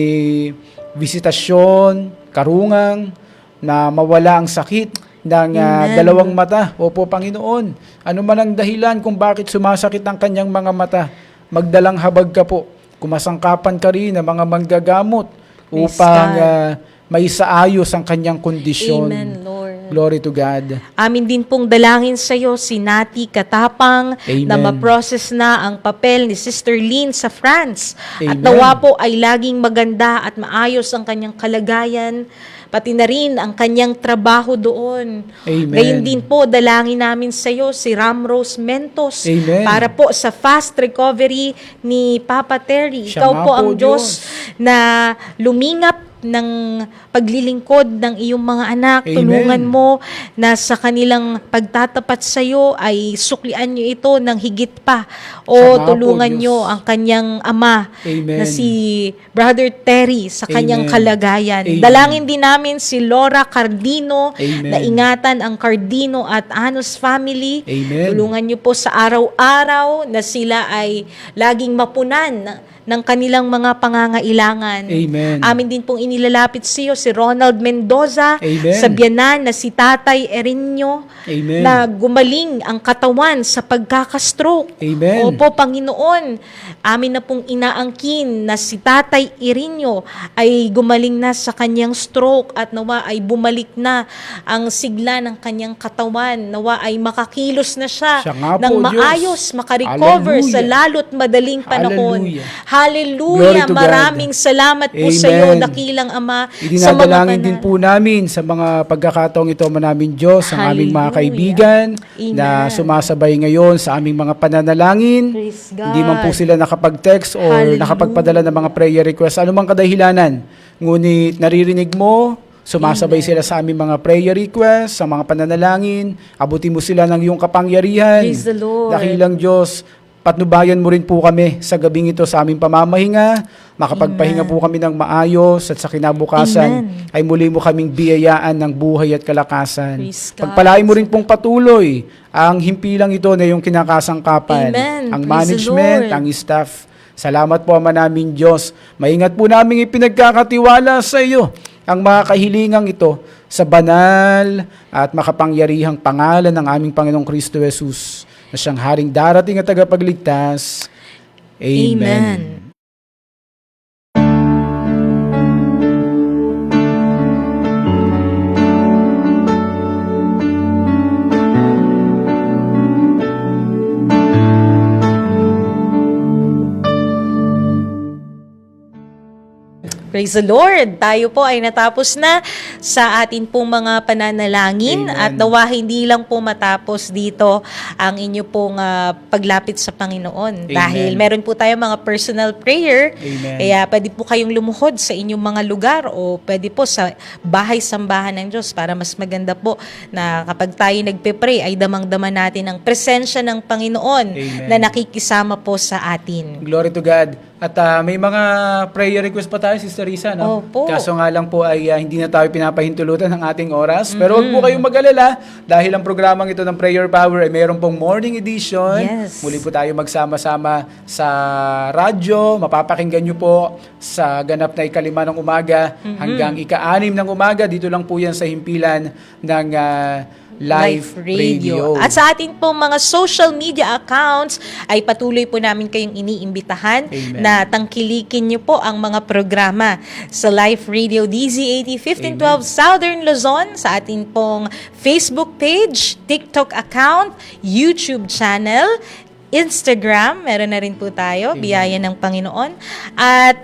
Visitasyon, Karungang, na mawala ang sakit ng Amen. 2 mata. Opo, Panginoon. Ano man ang dahilan kung bakit sumasakit ang kanyang mga mata, magdalang habag ka po. Kumasangkapan ka rin ng mga manggagamot Praise upang God. maisaayos ang kanyang kondisyon. Amen, Lord. Glory to God. Amin din pong dalangin sa iyo si Nati Katapang Amen. na ma-process na ang papel ni Sister Lynn sa France. At Amen. nawa po ay laging maganda at maayos ang kanyang kalagayan, pati na rin ang kanyang trabaho doon. Amen. Gayon din po, dalangin namin sa iyo si Ramrose Mentos Amen. para po sa fast recovery ni Papa Terry. Siya Ikaw nga po po, ang Diyos na lumingap ng paglilingkod ng iyong mga anak. Amen. Tulungan mo na sa kanilang pagtatapat sa iyo ay suklian niyo ito ng higit pa. O Siya nga po, tulungan Diyos. niyo ang kanyang ama Amen. na si Brother Terry sa kanyang Amen. kalagayan. Amen. Dalangin din namin si Laura Cardino Amen. na ingatan ang Cardino at Anos family. Amen. Tulungan niyo po sa araw-araw na sila ay laging mapunan ng kanilang mga pangangailangan. Amen. Amin din pong inilalapit sa iyo si Ronald Mendoza Amen. sa biyanan na si Tatay Erinyo Amen. na gumaling ang katawan sa pagkakastroke. Amen. Opo, Panginoon, amin na pong inaangkin na si Tatay Erinyo ay gumaling na sa kanyang stroke at nawa ay bumalik na ang sigla ng kanyang katawan. Nawa ay makakilos na siya Siya nga ng po, Diyos. maayos, makarecover sa Hallelujah. lalo't madaling panahon. Hallelujah. Hallelujah! Glory to God. Maraming salamat po sa iyo, Amen. dakilang Ama. Idinadalangin din po namin sa mga pagkakataong ito, namin Diyos, ang aming mga Hallelujah. kaibigan na Amen. sumasabay ngayon sa aming mga pananalangin. Praise God. Hindi man po sila nakapag-text or Hallelujah. nakapagpadala ng mga prayer requests, anumang kadahilanan. Ngunit naririnig mo, sumasabay sila sa aming mga prayer requests, sa mga pananalangin, abutin mo sila ng iyong kapangyarihan. Praise the Lord. Dakilang Diyos, patnubayan mo rin po kami sa gabing ito sa aming pamamahinga, makapagpahinga po kami ng maayos at sa kinabukasan Amen. ay muli mo kaming biyayaan ng buhay at kalakasan. Praise God. Pagpalain mo rin pong patuloy ang himpilang ito na yung kinakasangkapan, Amen. ang Praise the management, Lord. ang staff. Salamat po, Ama namin Diyos. Maingat po namin ipinagkakatiwala sa iyo ang mga kahilingang ito sa banal at makapangyarihang pangalan ng aming Panginoong Kristo Jesus na siyang haring darating at tagapagligtas. Amen. Amen. Praise the Lord! Tayo po ay natapos na sa atin pong mga pananalangin. Amen. At nawa hindi lang po matapos dito ang inyo pong paglapit sa Panginoon. Amen. Dahil meron po tayo mga personal prayer. Amen. Kaya pwede po kayong lumuhod sa inyong mga lugar o pwede po sa bahay-sambahan ng Diyos para mas maganda po na kapag tayo nagpe-pray ay damang-dama natin ang presensya ng Panginoon Amen. na nakikisama po sa atin. Glory to God. At may mga prayer request pa tayo, Sister Risa, no? Opo. Kaso nga lang po ay hindi na tayo pinapahintulutan ng ating oras. Pero huwag po kayong mag-alala dahil ang programang ito ng Prayer Power ay mayroon pong morning edition. Yes. Muli po tayo magsama-sama sa radyo. Mapapakinggan nyo po sa ganap na ikalima ng umaga hanggang ika-6 ng umaga. Dito lang po yan sa himpilan ng Live Radio. At sa ating pong mga social media accounts ay patuloy po namin kayong iniimbitahan Amen. na tangkilikin niyo po ang mga programa sa Live Radio DZ80 1512 Southern Luzon sa ating pong Facebook page, TikTok account, YouTube channel, Instagram, meron na rin po tayo, biyaya ng Panginoon. At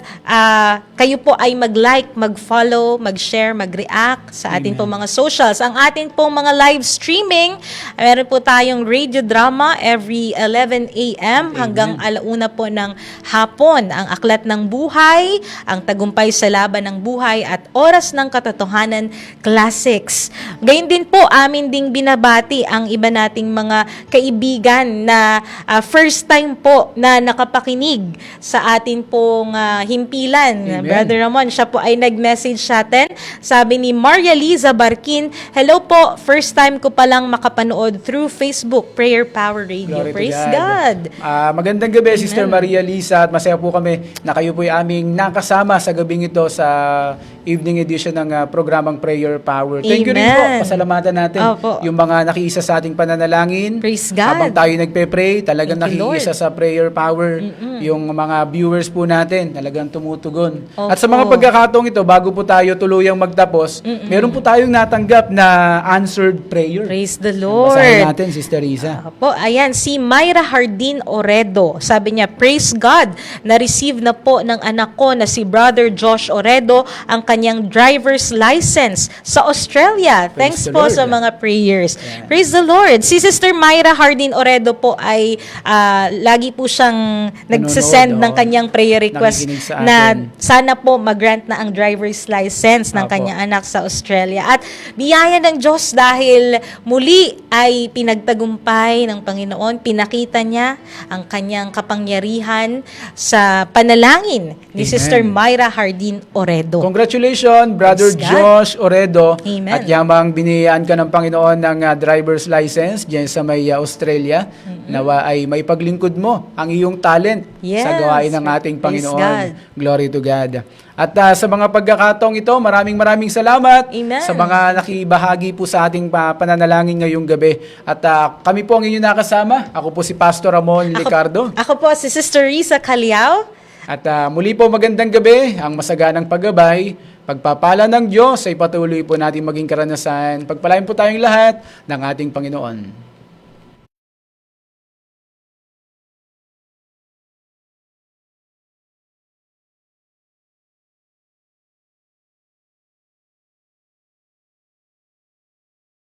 kayo po ay mag-like, mag-follow, mag-share, mag-react sa atin pong mga socials. Ang atin pong mga live streaming, meron po tayong radio drama every 11 a.m. hanggang 1:00 po ng hapon. Ang Aklat ng Buhay, ang Tagumpay sa Laban ng Buhay, at Oras ng Katotohanan Classics. Gayun din po, amin ding binabati ang iba nating mga kaibigan na first time po na nakapakinig sa atin pong himpilan. Amen. Brother Ramon, siya po ay nag-message sa atin. Sabi ni Maria Liza Barkin, hello po, first time ko palang makapanood through Facebook, Prayer Power Radio. Glory to Praise God. Magandang gabi, Sister Maria Lisa, at masaya po kami na kayo po ay aming nakasama sa gabing ito sa evening edition ng programang Prayer Power. Thank you rin po, Amen. pasalamatan natin Opo. yung mga nakiisa sa ating pananalangin. Praise God. Habang tayo nagpe-pray, talagang Thank you, nakiisa Lord. sa Prayer Power yung mga viewers po natin, talagang tumutugon. Opo. At sa mga pagkakataong ito, bago po tayo tuluyang magtapos, meron po tayong natanggap na answered prayer. Praise the Basahin Lord. natin, Sister Risa. Po, ayan, si Myra Hardin Oredo. Sabi niya, praise God, na-receive na po ng anak ko na si Brother Josh Oredo ang kanyang driver's license sa Australia. Thanks the po Lord. sa mga prayers. Praise the Lord. Si Sister Myra Hardin Oredo po ay lagi po siyang nagsasend ng kanyang prayer request Nakikinig sa na atin. sana po mag-grant na ang driver's license ng Apo. kanyang anak sa Australia. At biyaya ng Diyos dahil muli ay pinagtagumpay ng Panginoon, pinakita niya ang kanyang kapangyarihan sa panalangin ni Amen. Sister Myra Hardin Oredo. Congratulations, Brother Praise God. Josh Oredo. Amen. At yamang biniyaan ka ng Panginoon ng driver's license diyan sa may Australia. Nawa ay may paglingkod mo ang iyong talent Yes. sa gawain ng ating Praise Panginoon. God. Glory to God. At sa mga pagkakataong ito, maraming salamat Amen. sa mga nakibahagi po sa ating pananalangin ngayong gabi. At kami po ang inyong nakasama. Ako po si Pastor Ramon Licardo. Ako po si Sister Risa Caliao. At muli po magandang gabi, ang masaganang paggabay, pagpapala ng Diyos ay patuloy po natin maging karanasan. Pagpalain po tayong lahat ng ating Panginoon.